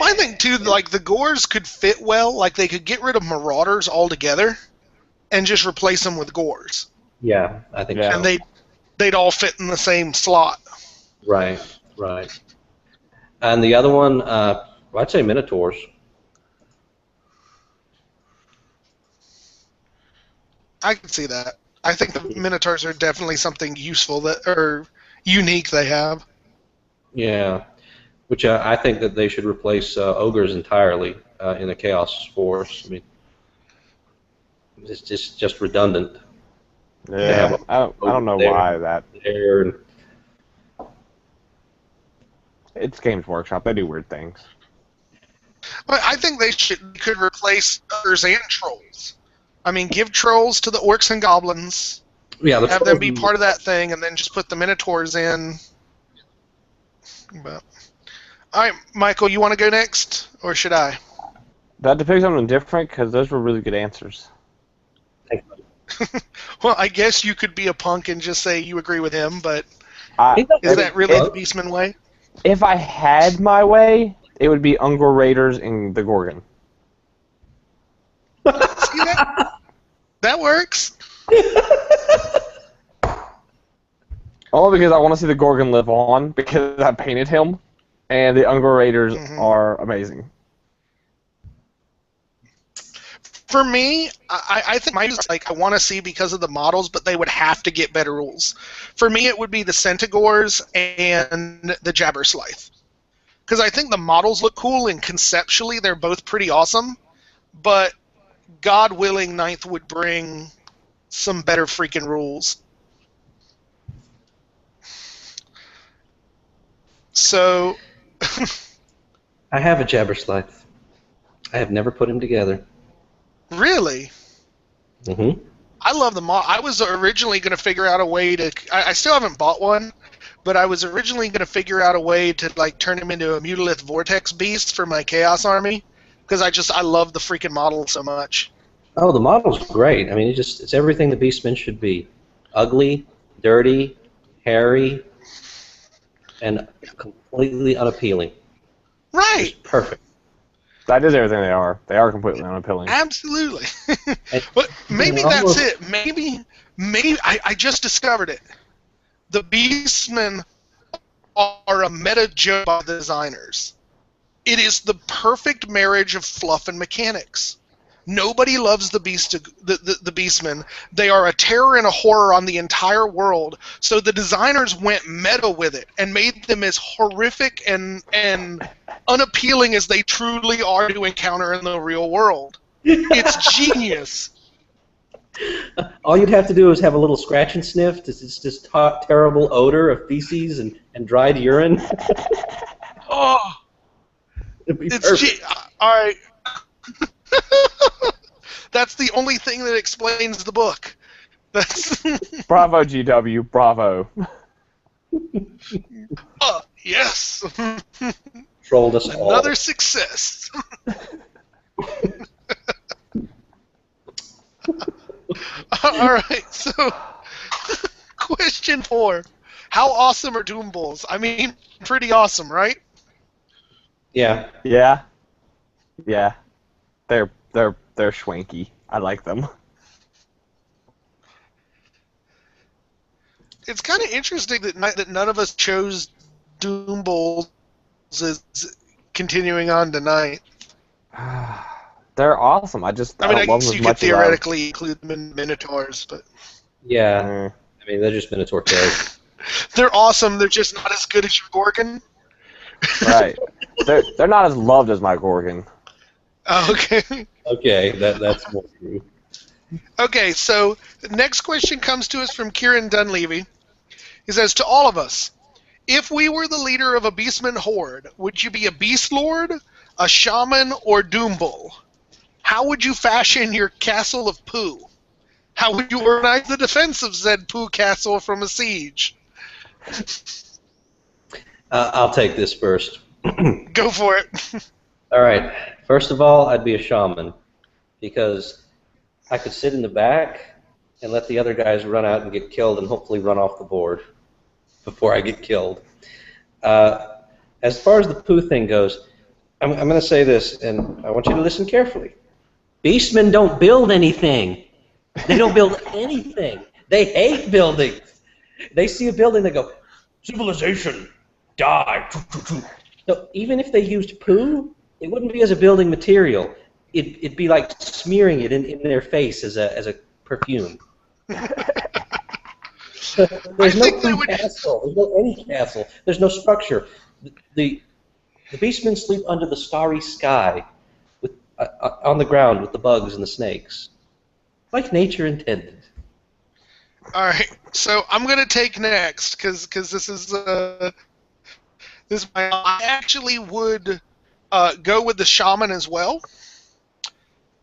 S2: I think too, like the Gores could fit well. Like they could get rid of Marauders altogether, and just replace them with Gores.
S1: Yeah, I think so.
S2: And they'd all fit in the same slot.
S1: Right. And the other one, I'd say Minotaurs.
S2: I can see that. I think the Minotaurs are definitely something useful or unique they have.
S1: Yeah, which I think that they should replace ogres entirely in the Chaos Force. I mean, it's just redundant.
S3: Yeah, I don't know why that. It's Games Workshop. They do weird things.
S2: But I think they could replace ogres and trolls. I mean, give trolls to the orcs and goblins.
S1: Yeah,
S2: have them be part of that thing, and then just put the Minotaurs in. But, all right, Michael, you want to go next, or should I?
S3: That depicts something different, because those were really good answers.
S2: Well, I guess you could be a punk and just say you agree with him, but is that really the Beastman way?
S3: If I had my way, it would be Ungor Raiders and the Gorgon.
S2: See that? That works.
S3: Only because I want to see the Gorgon live on, because I painted him, and the Ungor Raiders are amazing.
S2: For me, I think mine is like I want to see because of the models, but they would have to get better rules. For me, it would be the Centaurs and the Jabberslythe. Because I think the models look cool, and conceptually they're both pretty awesome, but God willing, 9th would bring some better freaking rules. So...
S1: I have a Jabberslythe. I have never put him together.
S2: Really?
S1: Mm-hmm.
S2: I love the mod. I was originally going to figure out a way to... I still haven't bought one, but I was originally going to figure out a way to like turn him into a Mutalith Vortex Beast for my Chaos Army, because I love the freaking model so much.
S1: Oh, the model's great. I mean, it's everything the Beastmen should be. Ugly, dirty, hairy, and completely unappealing.
S2: Right.
S1: Just perfect.
S3: That is everything they are. They are completely unappealing.
S2: Absolutely. But maybe that's it. Maybe I just discovered it. The Beastmen are a meta joke by the designers. It is the perfect marriage of fluff and mechanics. Nobody loves the Beastmen. They are a terror and a horror on the entire world. So the designers went meta with it and made them as horrific and unappealing as they truly are to encounter in the real world. It's genius.
S1: All you'd have to do is have a little scratch and sniff. It's this terrible odor of feces and dried urine.
S2: Oh, all right. That's the only thing that explains the book. That's
S3: Bravo, GW. Bravo.
S2: Yes.
S1: Trolled us all.
S2: Another success. All right, so question 4. How awesome are Doom Bulls? I mean, pretty awesome, right?
S1: Yeah.
S3: Yeah. Yeah. They're schwanky. I like them.
S2: It's kind of interesting that none of us chose Doom Bulls as continuing on tonight.
S3: They're awesome. I guess
S2: you could theoretically include Minotaurs, but
S1: yeah. I mean, they're just Minotaur tails.
S2: They're awesome. They're just not as good as your Gorgon.
S3: Right. They're not as loved as my Gorgon.
S2: Oh, okay.
S1: Okay, that's more true.
S2: Okay, so the next question comes to us from Kieran Dunleavy. He says, to all of us, if we were the leader of a Beastman horde, would you be a Beast Lord, a Shaman, or Doom Bull? How would you fashion your castle of poo? How would you organize the defense of said poo castle from a siege?
S1: I'll take this first.
S2: Go for it.
S1: All right. First of all, I'd be a shaman because I could sit in the back and let the other guys run out and get killed and hopefully run off the board before I get killed. As far as the poo thing goes, I'm going to say this, and I want you to listen carefully. Beastmen don't build anything. They don't build anything. They hate buildings. They see a building, they go, civilization, die. So even if they used poo, it wouldn't be as a building material. It'd be like smearing it in their face as a perfume. There's no poo castle. There's no any castle. There's no structure. The Beastmen sleep under the starry sky, with on the ground with the bugs and the snakes, like nature intended.
S2: All right, so I'm gonna take next because this is I actually would go with the shaman as well.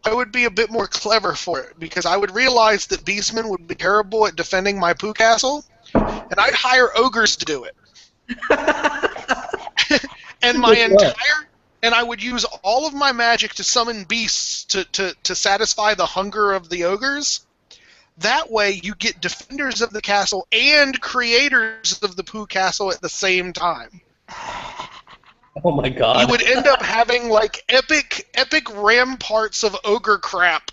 S2: I would be a bit more clever for it because I would realize that Beastmen would be terrible at defending my poo castle, and I'd hire ogres to do it. And I would use all of my magic to summon beasts to satisfy the hunger of the ogres. That way, you get defenders of the castle and creators of the poo castle at the same time.
S1: Oh my god.
S2: You would end up having like epic ramparts of ogre crap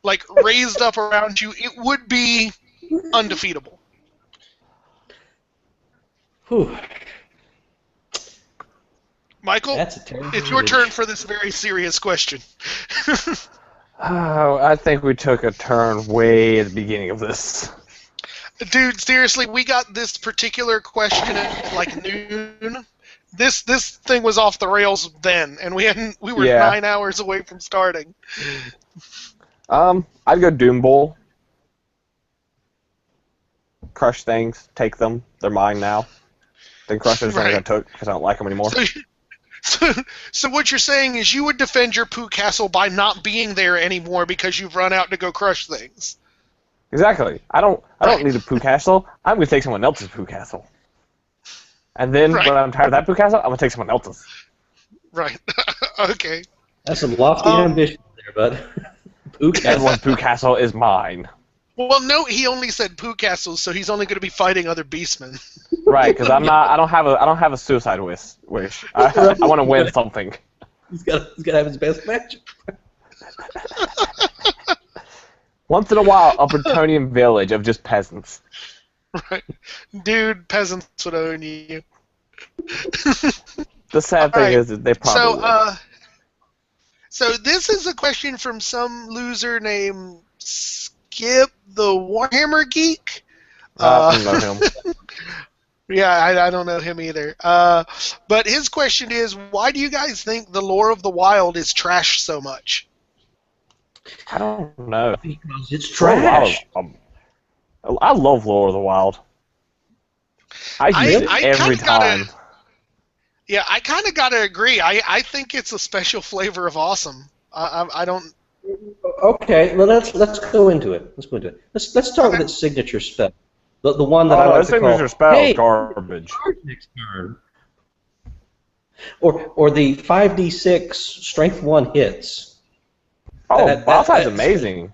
S2: like raised up around you. It would be undefeatable.
S1: Whew.
S2: Michael, it's your turn for this very serious question.
S3: Oh, I think we took a turn way at the beginning of this.
S2: Dude, seriously, we got this particular question at like noon. This thing was off the rails then, and we were 9 hours away from starting.
S3: I'd go Doom Bull. Crush things, take them. They're mine now. Then crush those things I took because I don't like them anymore.
S2: So what you're saying is you would defend your poo castle by not being there anymore because you've run out to go crush things.
S3: Exactly. I don't need a poo castle. I'm gonna take someone else's poo castle. And then when I'm tired of that poo castle, I'm gonna take someone else's.
S2: Right. Okay.
S1: That's some lofty ambition there, bud.
S3: Everyone's Poo Castle is mine.
S2: Well, no, he only said Poo Castles, so he's only going to be fighting other Beastmen.
S3: Right, because I'm not. I don't have a suicide wish. I want to win something.
S1: He's got to have his best match.
S3: Once in a while, a Bretonian village of just peasants.
S2: Right, dude, peasants would own you.
S3: The sad thing is that they probably.
S2: So this is a question from some loser named Skip the Warhammer Geek.
S3: I don't know him.
S2: Yeah, I don't know him either. But his question is, why do you guys think the lore of the wild is trash so much?
S3: I don't know.
S1: Because it's trash.
S3: I love Lore of the Wild. I use it every time.
S2: Yeah, I kind of got to agree. I think it's a special flavor of awesome. I don't...
S1: Okay, well, let's go into it. Let's start with its signature spell. The one that I like to call...
S3: signature spell is garbage.
S1: Next turn. Or the 5d6 strength 1 hits.
S3: Oh, Viletide is amazing.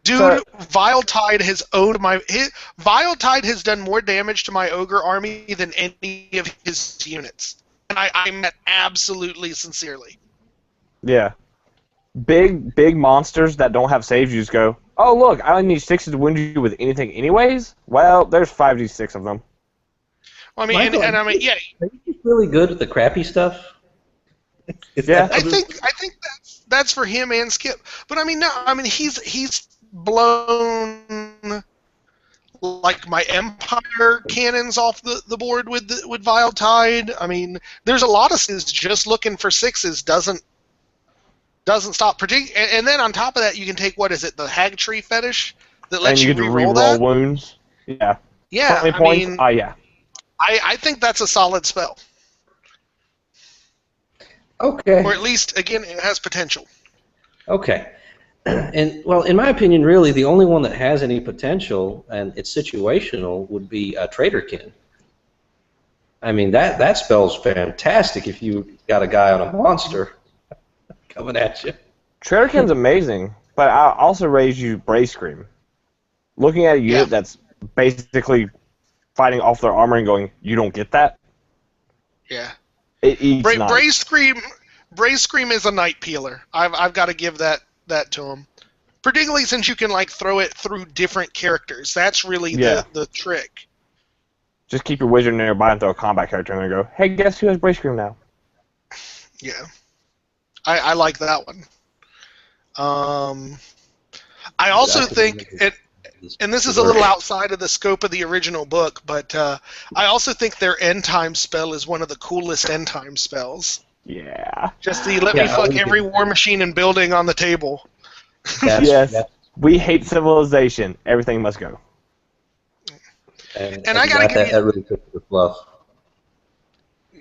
S2: Dude, Viletide has owned my... Viletide has done more damage to my ogre army than any of his units. And I meant absolutely sincerely.
S3: Yeah. Big monsters that don't have saves, you just go, oh, look, I only need 6 to win you with anything anyways? Well, there's 5d6 of them.
S2: Well, I mean,
S1: Michael,
S2: and I mean, yeah.
S1: Are you really good at the crappy stuff?
S3: Yeah.
S2: I think that's for him and Skip. But I mean, no, I mean he's blown like my Empire cannons off the board with Viletide. I mean, there's a lot of things just looking for 6s doesn't stop. And then on top of that, you can take, what is it, the Hag Tree Fetish that lets you re-roll that?
S3: wounds. Yeah.
S2: Yeah, I mean,
S3: yeah.
S2: I think that's a solid spell.
S1: Okay.
S2: Or at least, again, it has potential.
S1: Okay. And, well, in my opinion, really, the only one that has any potential, and it's situational, would be Traderkin. I mean, that spell's fantastic if you got a guy on a monster coming at you.
S3: Traderkin's amazing, but I also raise you Brave Scream. Looking at a unit that's basically fighting off their armor and going, you don't get that?
S2: Yeah.
S3: It eats
S2: Brave Scream is a night peeler. I've got to give that to him. Particularly since you can like throw it through different characters. That's really the trick.
S3: Just keep your wizard nearby and throw a combat character in there and go, hey, guess who has Brave Scream now?
S2: Yeah. I like that one. I also think and this is a little outside of the scope of the original book, but I also think their end time spell is one of the coolest end time spells.
S3: Yeah.
S2: Just the let me fuck every war machine and building on the table.
S3: Yes. We hate civilization. Everything must go.
S1: And
S2: I gotta give you
S1: that really took the fluff.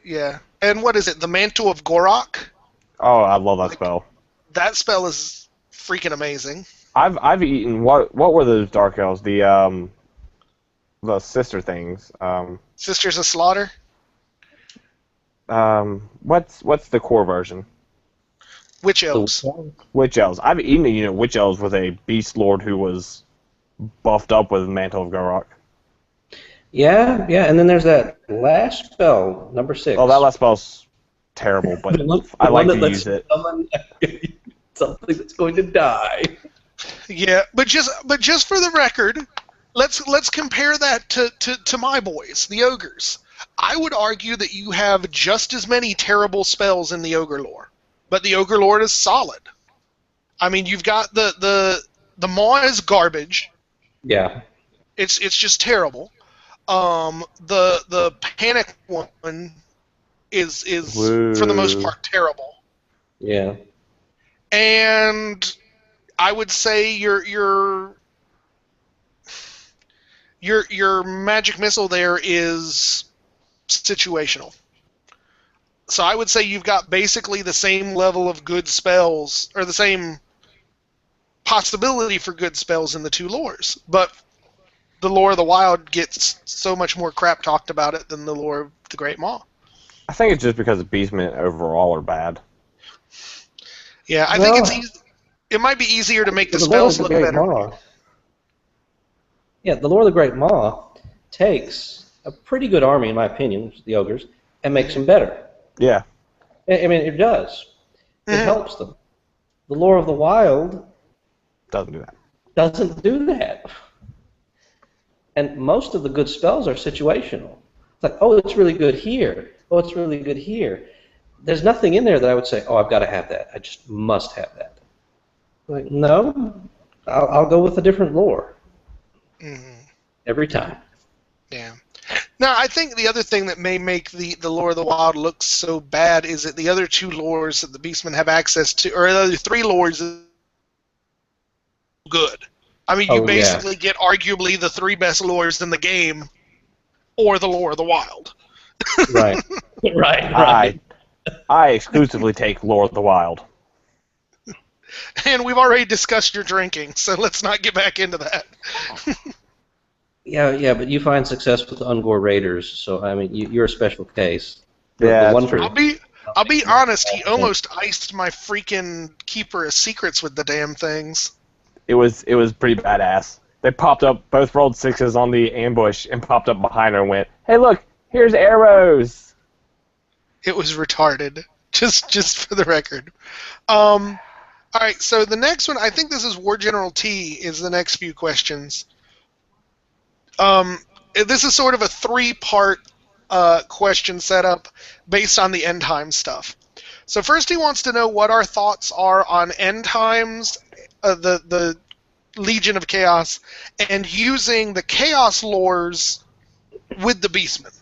S2: Yeah. And what is it? The Mantle of Gorok?
S3: Oh, I love that spell.
S2: That spell is freaking amazing.
S3: I've eaten what were those dark elves? The sister things.
S2: Sisters of Slaughter?
S3: What's the core version?
S2: Witch elves.
S3: Witch elves. I've eaten a unit of witch elves with a beast lord who was buffed up with Mantle of Gorok. Yeah,
S1: and then there's that last spell, number 6.
S3: Oh, that last spell's terrible, but I like to use it.
S1: Something that's going to die.
S2: Yeah, but just for the record, let's compare that to my boys, the ogres. I would argue that you have just as many terrible spells in the ogre lore, but the ogre lore is solid. I mean, you've got the Maw is garbage.
S1: Yeah.
S2: It's just terrible. The Panic one is for the most part terrible.
S1: Yeah.
S2: And I would say your magic missile there is situational. So I would say you've got basically the same level of good spells, or the same possibility for good spells in the two lores, but the lore of the wild gets so much more crap talked about it than the lore of the Great Maw.
S3: I think it's just because the Beastmen overall are bad.
S2: Yeah, I think it's easy. It might be easier to make the
S1: Lore of
S2: spells
S1: the
S2: look
S1: Great
S2: better.
S1: Maw. Yeah, the Lore of the Great Maw takes a pretty good army, in my opinion, the ogres, and makes them better.
S3: Yeah.
S1: I mean, it does. It
S2: Mhm.
S1: helps them. The Lore of the Wild
S3: Doesn't do that.
S1: doesn't do that. And most of the good spells are situational. It's like, oh, it's really good here. Oh, it's really good here. There's nothing in there that I would say, oh, I've got to have that. I just must have that. Like, no, I'll go with a different lore. Every time.
S2: Yeah. Now, I think the other thing that may make the Lore of the Wild look so bad is that the other two lores that the Beastmen have access to, or the other three lores, is good. I mean, you basically get arguably the three best lores in the game, or the Lore of the Wild.
S1: Right. right.
S3: I exclusively take Lore of the Wild.
S2: And we've already discussed your drinking, so let's not get back into that.
S1: Yeah, but you find success with the Ungor Raiders, so I mean, you're a special case.
S3: Yeah,
S1: the
S3: that's true.
S2: I'll be honest. He almost iced my freaking Keeper of Secrets with the damn things.
S3: It was pretty badass. They popped up, both rolled 6s on the ambush, and popped up behind her and went, "Hey, look, here's arrows."
S2: It was retarded. Just for the record. All right, so the next one, I think this is War General T, is the next few questions. This is sort of a three-part question setup based on the end time stuff. So first he wants to know what our thoughts are on end times, the Legion of Chaos, and using the Chaos lores with the Beastmen.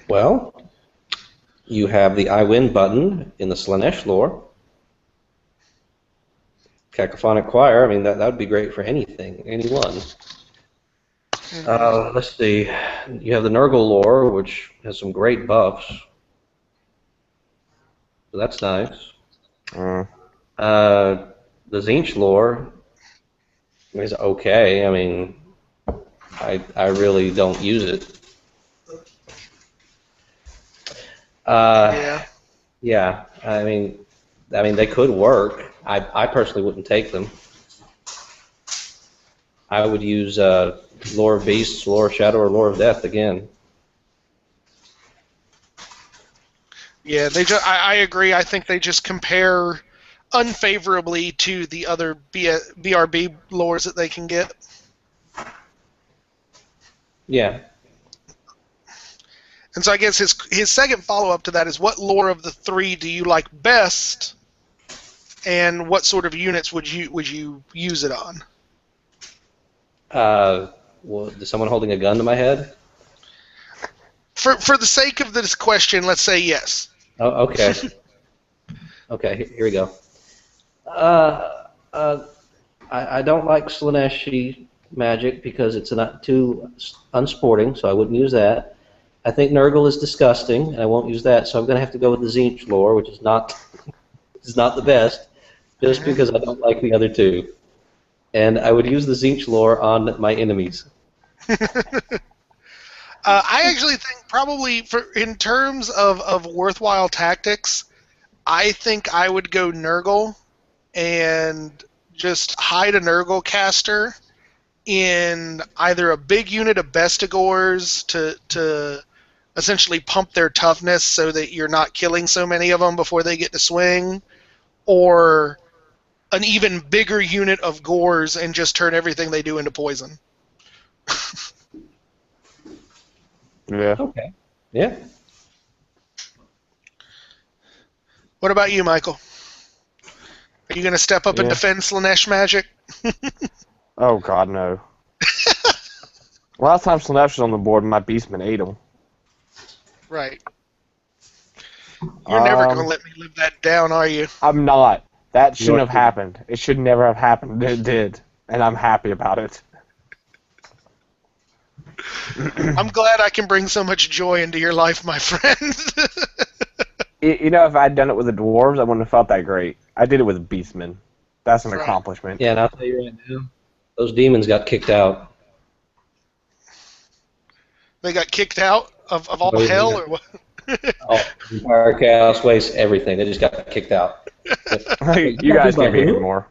S1: Well, you have the I win button in the Slanesh lore. Cacophonic Choir, I mean, that would be great for anything, anyone. Let's see. You have the Nurgle lore, which has some great buffs. So that's nice. The Tzeentch lore is okay. I mean, I really don't use it. Yeah. I mean, they could work. I personally wouldn't take them. I would use Lore of Beasts, Lore of Shadow, or Lore of Death again.
S2: Yeah, I agree. I think they just compare unfavorably to the other BRB lores that they can get.
S1: Yeah.
S2: And so I guess his second follow-up to that is, what lore of the three do you like best, and what sort of units would you use it on?
S1: Well, is someone holding a gun to my head?
S2: For the sake of this question, let's say yes.
S1: Oh, okay. Okay, here we go. I don't like Slaneshi magic because it's not too unsporting, so I wouldn't use that. I think Nurgle is disgusting, and I won't use that, so I'm going to have to go with the Tzeentch lore, which is not the best, just because I don't like the other two. And I would use the Tzeentch lore on my enemies.
S2: I actually think probably in terms of worthwhile tactics, I think I would go Nurgle and just hide a Nurgle caster in either a big unit of Bestigors to essentially pump their toughness so that you're not killing so many of them before they get to swing, or an even bigger unit of Gors and just turn everything they do into poison.
S3: Yeah.
S1: Okay. Yeah.
S2: What about you, Michael? Are you going to step up and defend Slanesh magic?
S3: Oh, God, no. Last time Slanesh was on the board, my Beastmen ate him.
S2: Right. You're never going to let me live that down, are you?
S3: I'm not. That shouldn't have happened. It should never have happened. It did. And I'm happy about it.
S2: I'm glad I can bring so much joy into your life, my friend.
S3: You know, if I'd done it with the dwarves, I wouldn't have felt that great. I did it with Beastmen. That's an accomplishment.
S1: Yeah, and I'll tell you right now, those demons got kicked out.
S2: They got kicked out? of all hell, or what?
S1: Oh, Empire Chaos Waste, everything. They just got kicked out.
S3: You guys can't be anymore.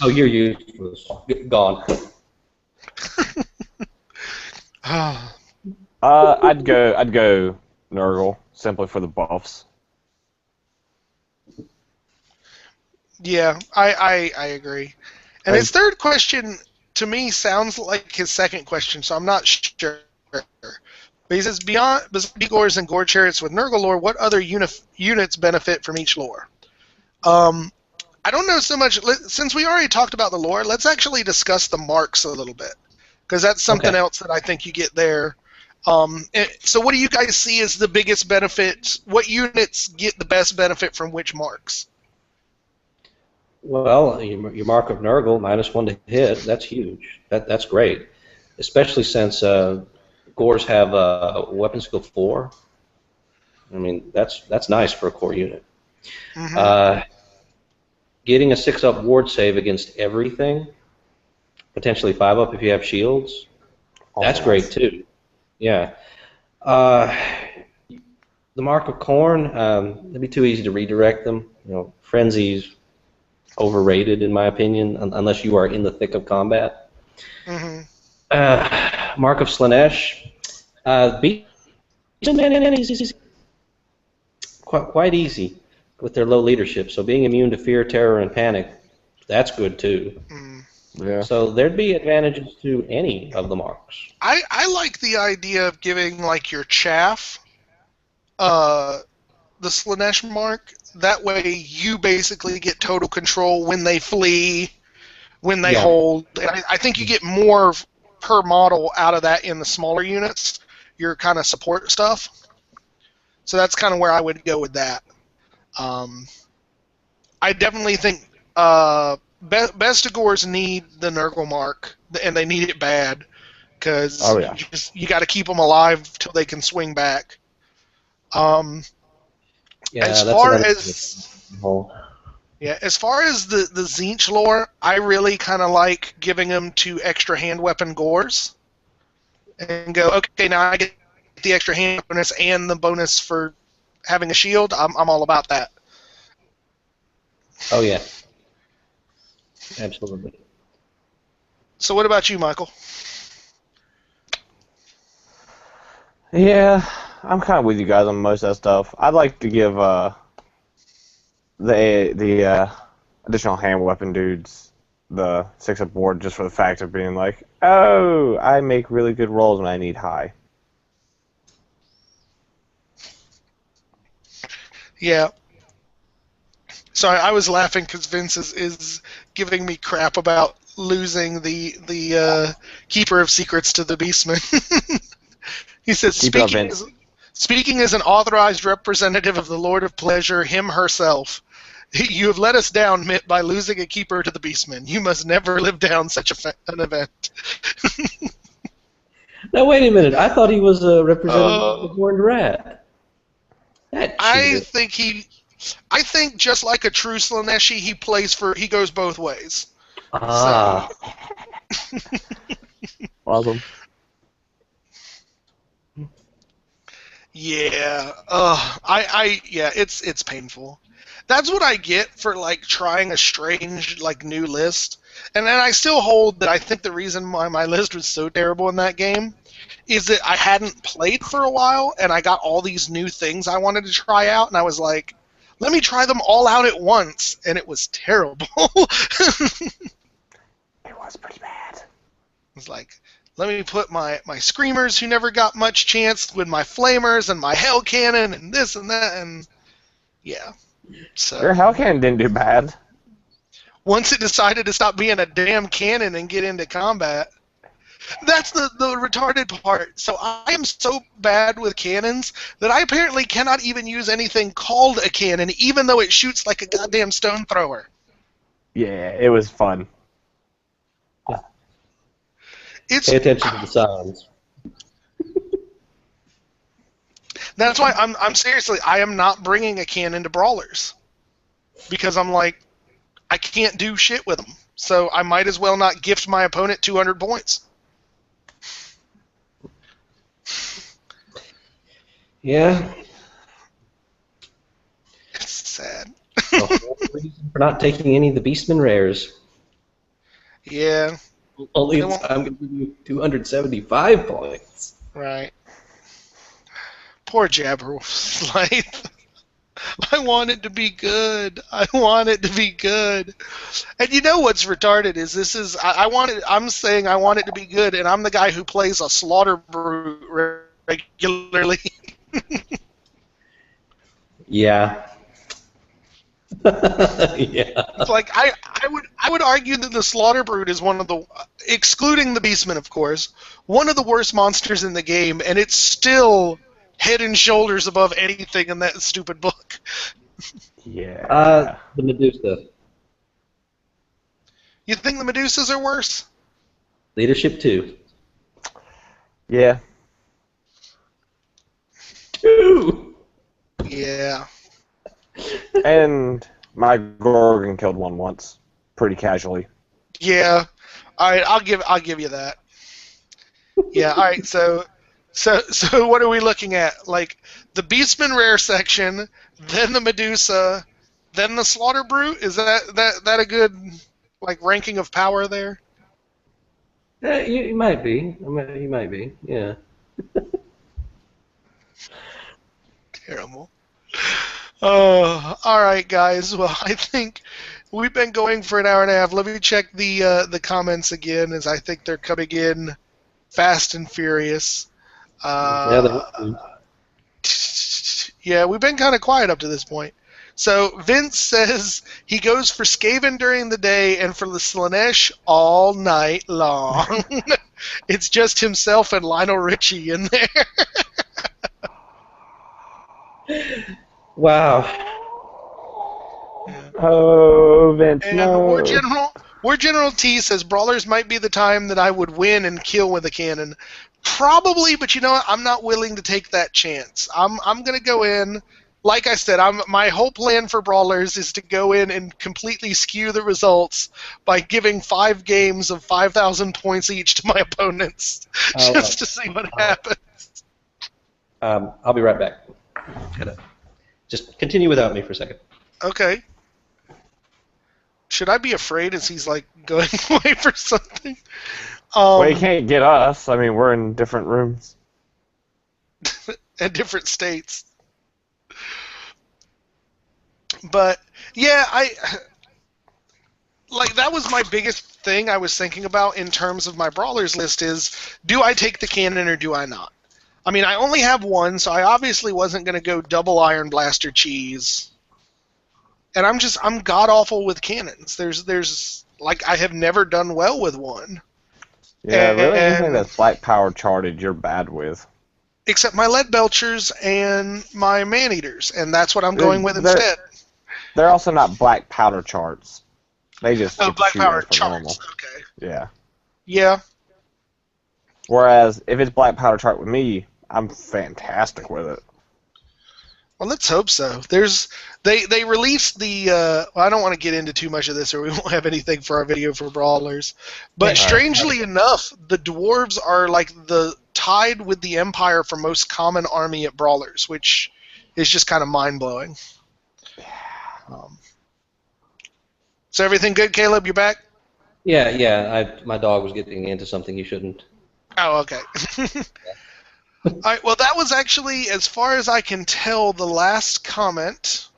S1: Oh, you're useless. Gone.
S3: I'd go Nurgle simply for the buffs.
S2: Yeah, I agree. And his third question to me sounds like his second question, so I'm not sure. But he says, beyond Gores and Gore Chariots with Nurgle lore, what other units benefit from each lore? I don't know so much. Since we already talked about the lore, let's actually discuss the marks a little bit, because that's something else that I think you get there. So what do you guys see as the biggest benefit? What units get the best benefit from which marks?
S1: Well, your mark of Nurgle, -1 to hit, that's huge. That's great, especially since Gores have weapon skill 4. I mean, that's nice for a core unit. Mm-hmm. Getting a 6-up ward save against everything, potentially 5-up if you have shields, that's great too. Yeah. The mark of Khorne, it'd be too easy to redirect them. Frenzy's overrated in my opinion, unless you are in the thick of combat. Mm-hmm. Mark of Slaanesh, Beastmen, quite easy with their low leadership. So being immune to fear, terror, and panic, that's good too. Yeah. So there'd be advantages to any of the marks.
S2: I like the idea of giving like your chaff, the Slaanesh mark. That way you basically get total control when they flee, when they hold. And I think you get more per model out of that in the smaller units, your kind of support stuff. So that's kind of where I would go with that. I definitely think Bestigors need the Nurgle mark, and they need it bad, because you got to keep them alive till they can swing back. As far as the Tzeentch lore, I really kind of like giving them 2 extra hand weapon Gores, and go, okay, now I get the extra hand bonus and the bonus for having a shield. I'm all about that.
S1: Oh yeah, absolutely.
S2: So what about you, Michael?
S3: Yeah, I'm kind of with you guys on most of that stuff. I'd like to give the additional hand weapon dudes the 6-up ward just for the fact of being like, oh, I make really good rolls when I need high.
S2: Yeah. Sorry, I was laughing because Vince is giving me crap about losing the Keeper of Secrets to the Beastmen. He says, speaking as an authorized representative of the Lord of Pleasure, him herself, you have let us down, Mitt, by losing a Keeper to the Beastmen. You must never live down such an event.
S1: Now, wait a minute. I thought he was a representative of the Horned Rat.
S2: I think just like a true Slaaneshi, he goes both ways.
S1: Ah.
S2: So.
S3: Awesome.
S2: Yeah. It's painful. That's what I get for like trying a strange like new list. And then I still hold that I think the reason why my list was so terrible in that game is that I hadn't played for a while and I got all these new things I wanted to try out, and I was like, let me try them all out at once, and it was terrible.
S3: It was pretty bad.
S2: It's like, let me put my Screamers who never got much chance with my Flamers and my Hell Cannon and this and that, and yeah. So
S3: your Hell Cannon didn't do bad.
S2: Once it decided to stop being a damn cannon and get into combat, that's the retarded part. So I am so bad with cannons that I apparently cannot even use anything called a cannon, even though it shoots like a goddamn stone thrower.
S3: Yeah, it was fun.
S1: Pay attention to the sounds.
S2: That's why I'm seriously, I am not bringing a cannon to Brawlers. Because I'm like, I can't do shit with them. So I might as well not gift my opponent 200 points.
S1: Yeah.
S2: It's sad.
S1: The whole reason for not taking any of the Beastmen rares.
S2: Yeah.
S1: Only I'm going to give you 275 points.
S2: Right. Poor Jabberwock. Like, I want it to be good. I want it to be good. And you know what's retarded is this is I'm saying I want it to be good, and I'm the guy who plays a slaughter brute regularly.
S1: Yeah. Yeah.
S2: It's like I would argue that the slaughter brute is one of the, excluding the Beastmen of course, one of the worst monsters in the game, and it's still head and shoulders above anything in that stupid book.
S3: Yeah.
S1: The Medusa.
S2: You think the Medusas are worse?
S1: Leadership 2.
S3: Yeah.
S1: 2.
S2: Yeah.
S3: And my Gorgon killed one once, pretty casually.
S2: Yeah. All right, I'll give you that. Yeah. All right. So what are we looking at? Like the Beastman rare section, then the Medusa, then the Slaughter Brute. Is that a good like ranking of power there?
S1: You might be. You might be. Yeah.
S2: Terrible. Oh, all right, guys. Well, I think we've been going for an hour and a half. Let me check the comments again, as I think they're coming in fast and furious. Yeah, we've been kind of quiet up to this point. So Vince says he goes for Skaven during the day and for the Slanesh all night long. It's just himself and Lionel Richie in there.
S1: Wow.
S2: Yeah.
S3: Oh, Vince,
S2: And
S3: no.
S2: War General T says Brawlers might be the time that I would win and kill with a cannon. Probably, but you know what? I'm not willing to take that chance. I'm gonna go in. Like I said, my whole plan for Brawlers is to go in and completely skew the results by giving 5 games of 5,000 points each to my opponents, just to see what happens.
S1: I'll be right back. Just continue without me for a second.
S2: Okay. Should I be afraid as he's like going away for something?
S3: Well, he can't get us. I mean, we're in different rooms.
S2: In different states. But yeah, that was my biggest thing I was thinking about in terms of my Brawlers list is, do I take the cannon or do I not? I mean, I only have one, so I obviously wasn't going to go double Iron Blaster cheese. And I'm god-awful with cannons. There's I have never done well with one.
S3: Yeah, really anything that's black power charted, you're bad with.
S2: Except my lead belchers and my man-eaters, and that's what I'm going with instead.
S3: They're also not black powder charts. They just
S2: black power charts.
S3: Normal.
S2: Okay.
S3: Yeah.
S2: Yeah.
S3: Whereas if it's black powder chart with me, I'm fantastic with it.
S2: Well, let's hope so. They released the well, I don't want to get into too much of this or we won't have anything for our video for Brawlers. But strangely enough, the dwarves are like tied with the Empire for most common army at Brawlers, which is just kind of mind-blowing. So everything good, Caleb? You back?
S1: Yeah. My dog was getting into something he shouldn't.
S2: Oh, okay. All right. Well, that was actually, as far as I can tell, the last comment.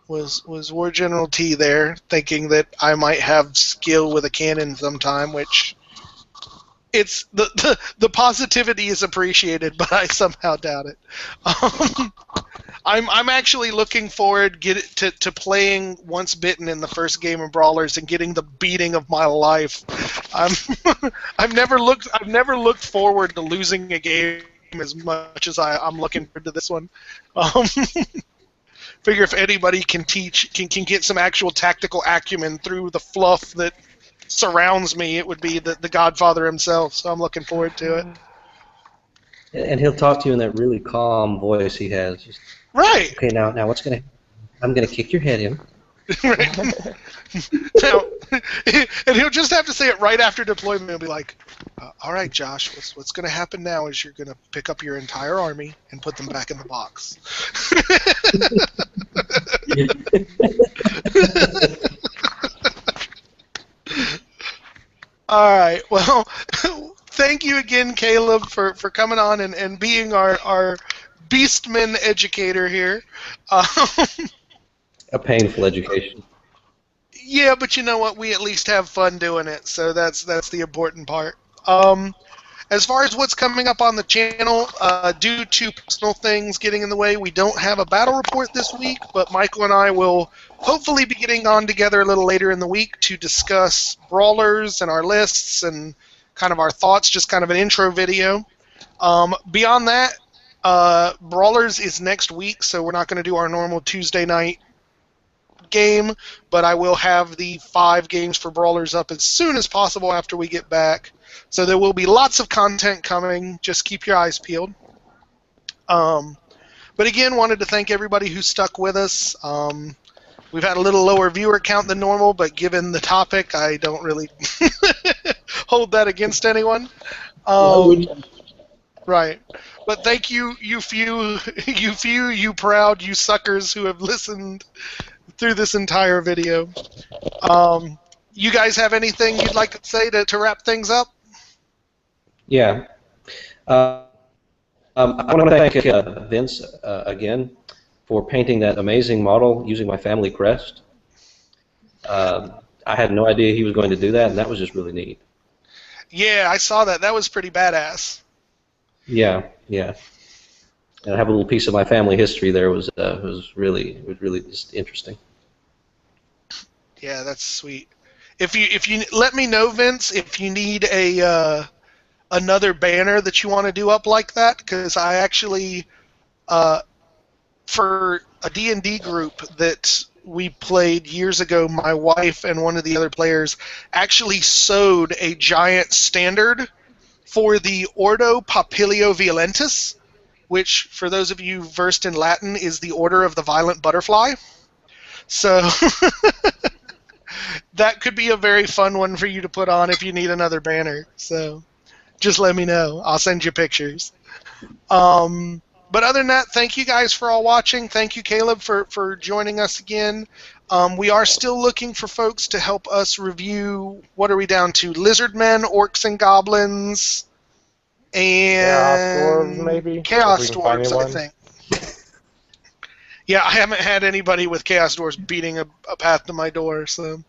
S2: Was War General T there, thinking that I might have skill with a cannon sometime, which it's the positivity is appreciated, but I somehow doubt it. I'm actually looking forward to playing Once Bitten in the first game of Brawlers and getting the beating of my life. I've never looked forward to losing a game as much as I'm looking forward to this one. Figure if anybody can get some actual tactical acumen through the fluff that surrounds me, it would be the Godfather himself. So I'm looking forward to it.
S1: And he'll talk to you in that really calm voice he has. Just,
S2: right.
S1: Okay, now what's gonna? I'm gonna kick your head in.
S2: Right. And he'll just have to say it right after deployment. He'll be like, all right, Josh, what's going to happen now is you're going to pick up your entire army and put them back in the box. All right. Well, thank you again, Caleb, for coming on and being our Beastmen educator here.
S1: A painful education.
S2: Yeah, but you know what? We at least have fun doing it, so that's the important part. As far as what's coming up on the channel, due to personal things getting in the way, we don't have a battle report this week, but Michael and I will hopefully be getting on together a little later in the week to discuss brawlers and our lists and kind of our thoughts, just kind of an intro video. Beyond that, brawlers is next week, so we're not going to do our normal Tuesday night game, but I will have the 5 games for brawlers up as soon as possible after we get back. So there will be lots of content coming. Just keep your eyes peeled. But again, wanted to thank everybody who stuck with us. We've had a little lower viewer count than normal, but given the topic, I don't really hold that against anyone. Right. But thank you, you proud, you suckers who have listened through this entire video. You guys have anything you'd like to say to wrap things up?
S1: Yeah. I want to thank Vince again for painting that amazing model using my family crest. I had no idea he was going to do that, and that was just really neat.
S2: Yeah, I saw that. That was pretty badass.
S1: Yeah, yeah. And I have a little piece of my family history there. It was really just interesting.
S2: Yeah, that's sweet. If you let me know, Vince, if you need a another banner that you want to do up like that, because I actually for a D&D group that we played years ago, my wife and one of the other players actually sewed a giant standard for the Ordo Papilio Violentus, which, for those of you versed in Latin, is the Order of the Violent Butterfly. So that could be a very fun one for you to put on if you need another banner. So just let me know. I'll send you pictures. But other than that, thank you guys for all watching. Thank you, Caleb, for joining us again. We are still looking for folks to help us review, what are we down to? Lizardmen, Orcs and Goblins, and
S3: Chaos Dwarves, maybe?
S2: Chaos Dwarves, I think. Yeah, I haven't had anybody with Chaos Dwarves beating a path to my door. So,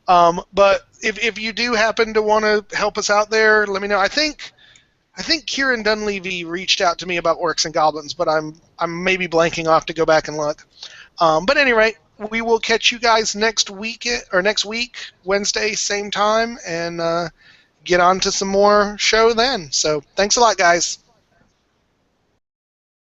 S2: but if you do happen to want to help us out there, let me know. I think Kieran Dunleavy reached out to me about Orcs and Goblins, but I'm maybe blanking off to go back and look. But at any rate, we will catch you guys next week, Wednesday, same time, and get on to some more show then. So thanks a lot, guys.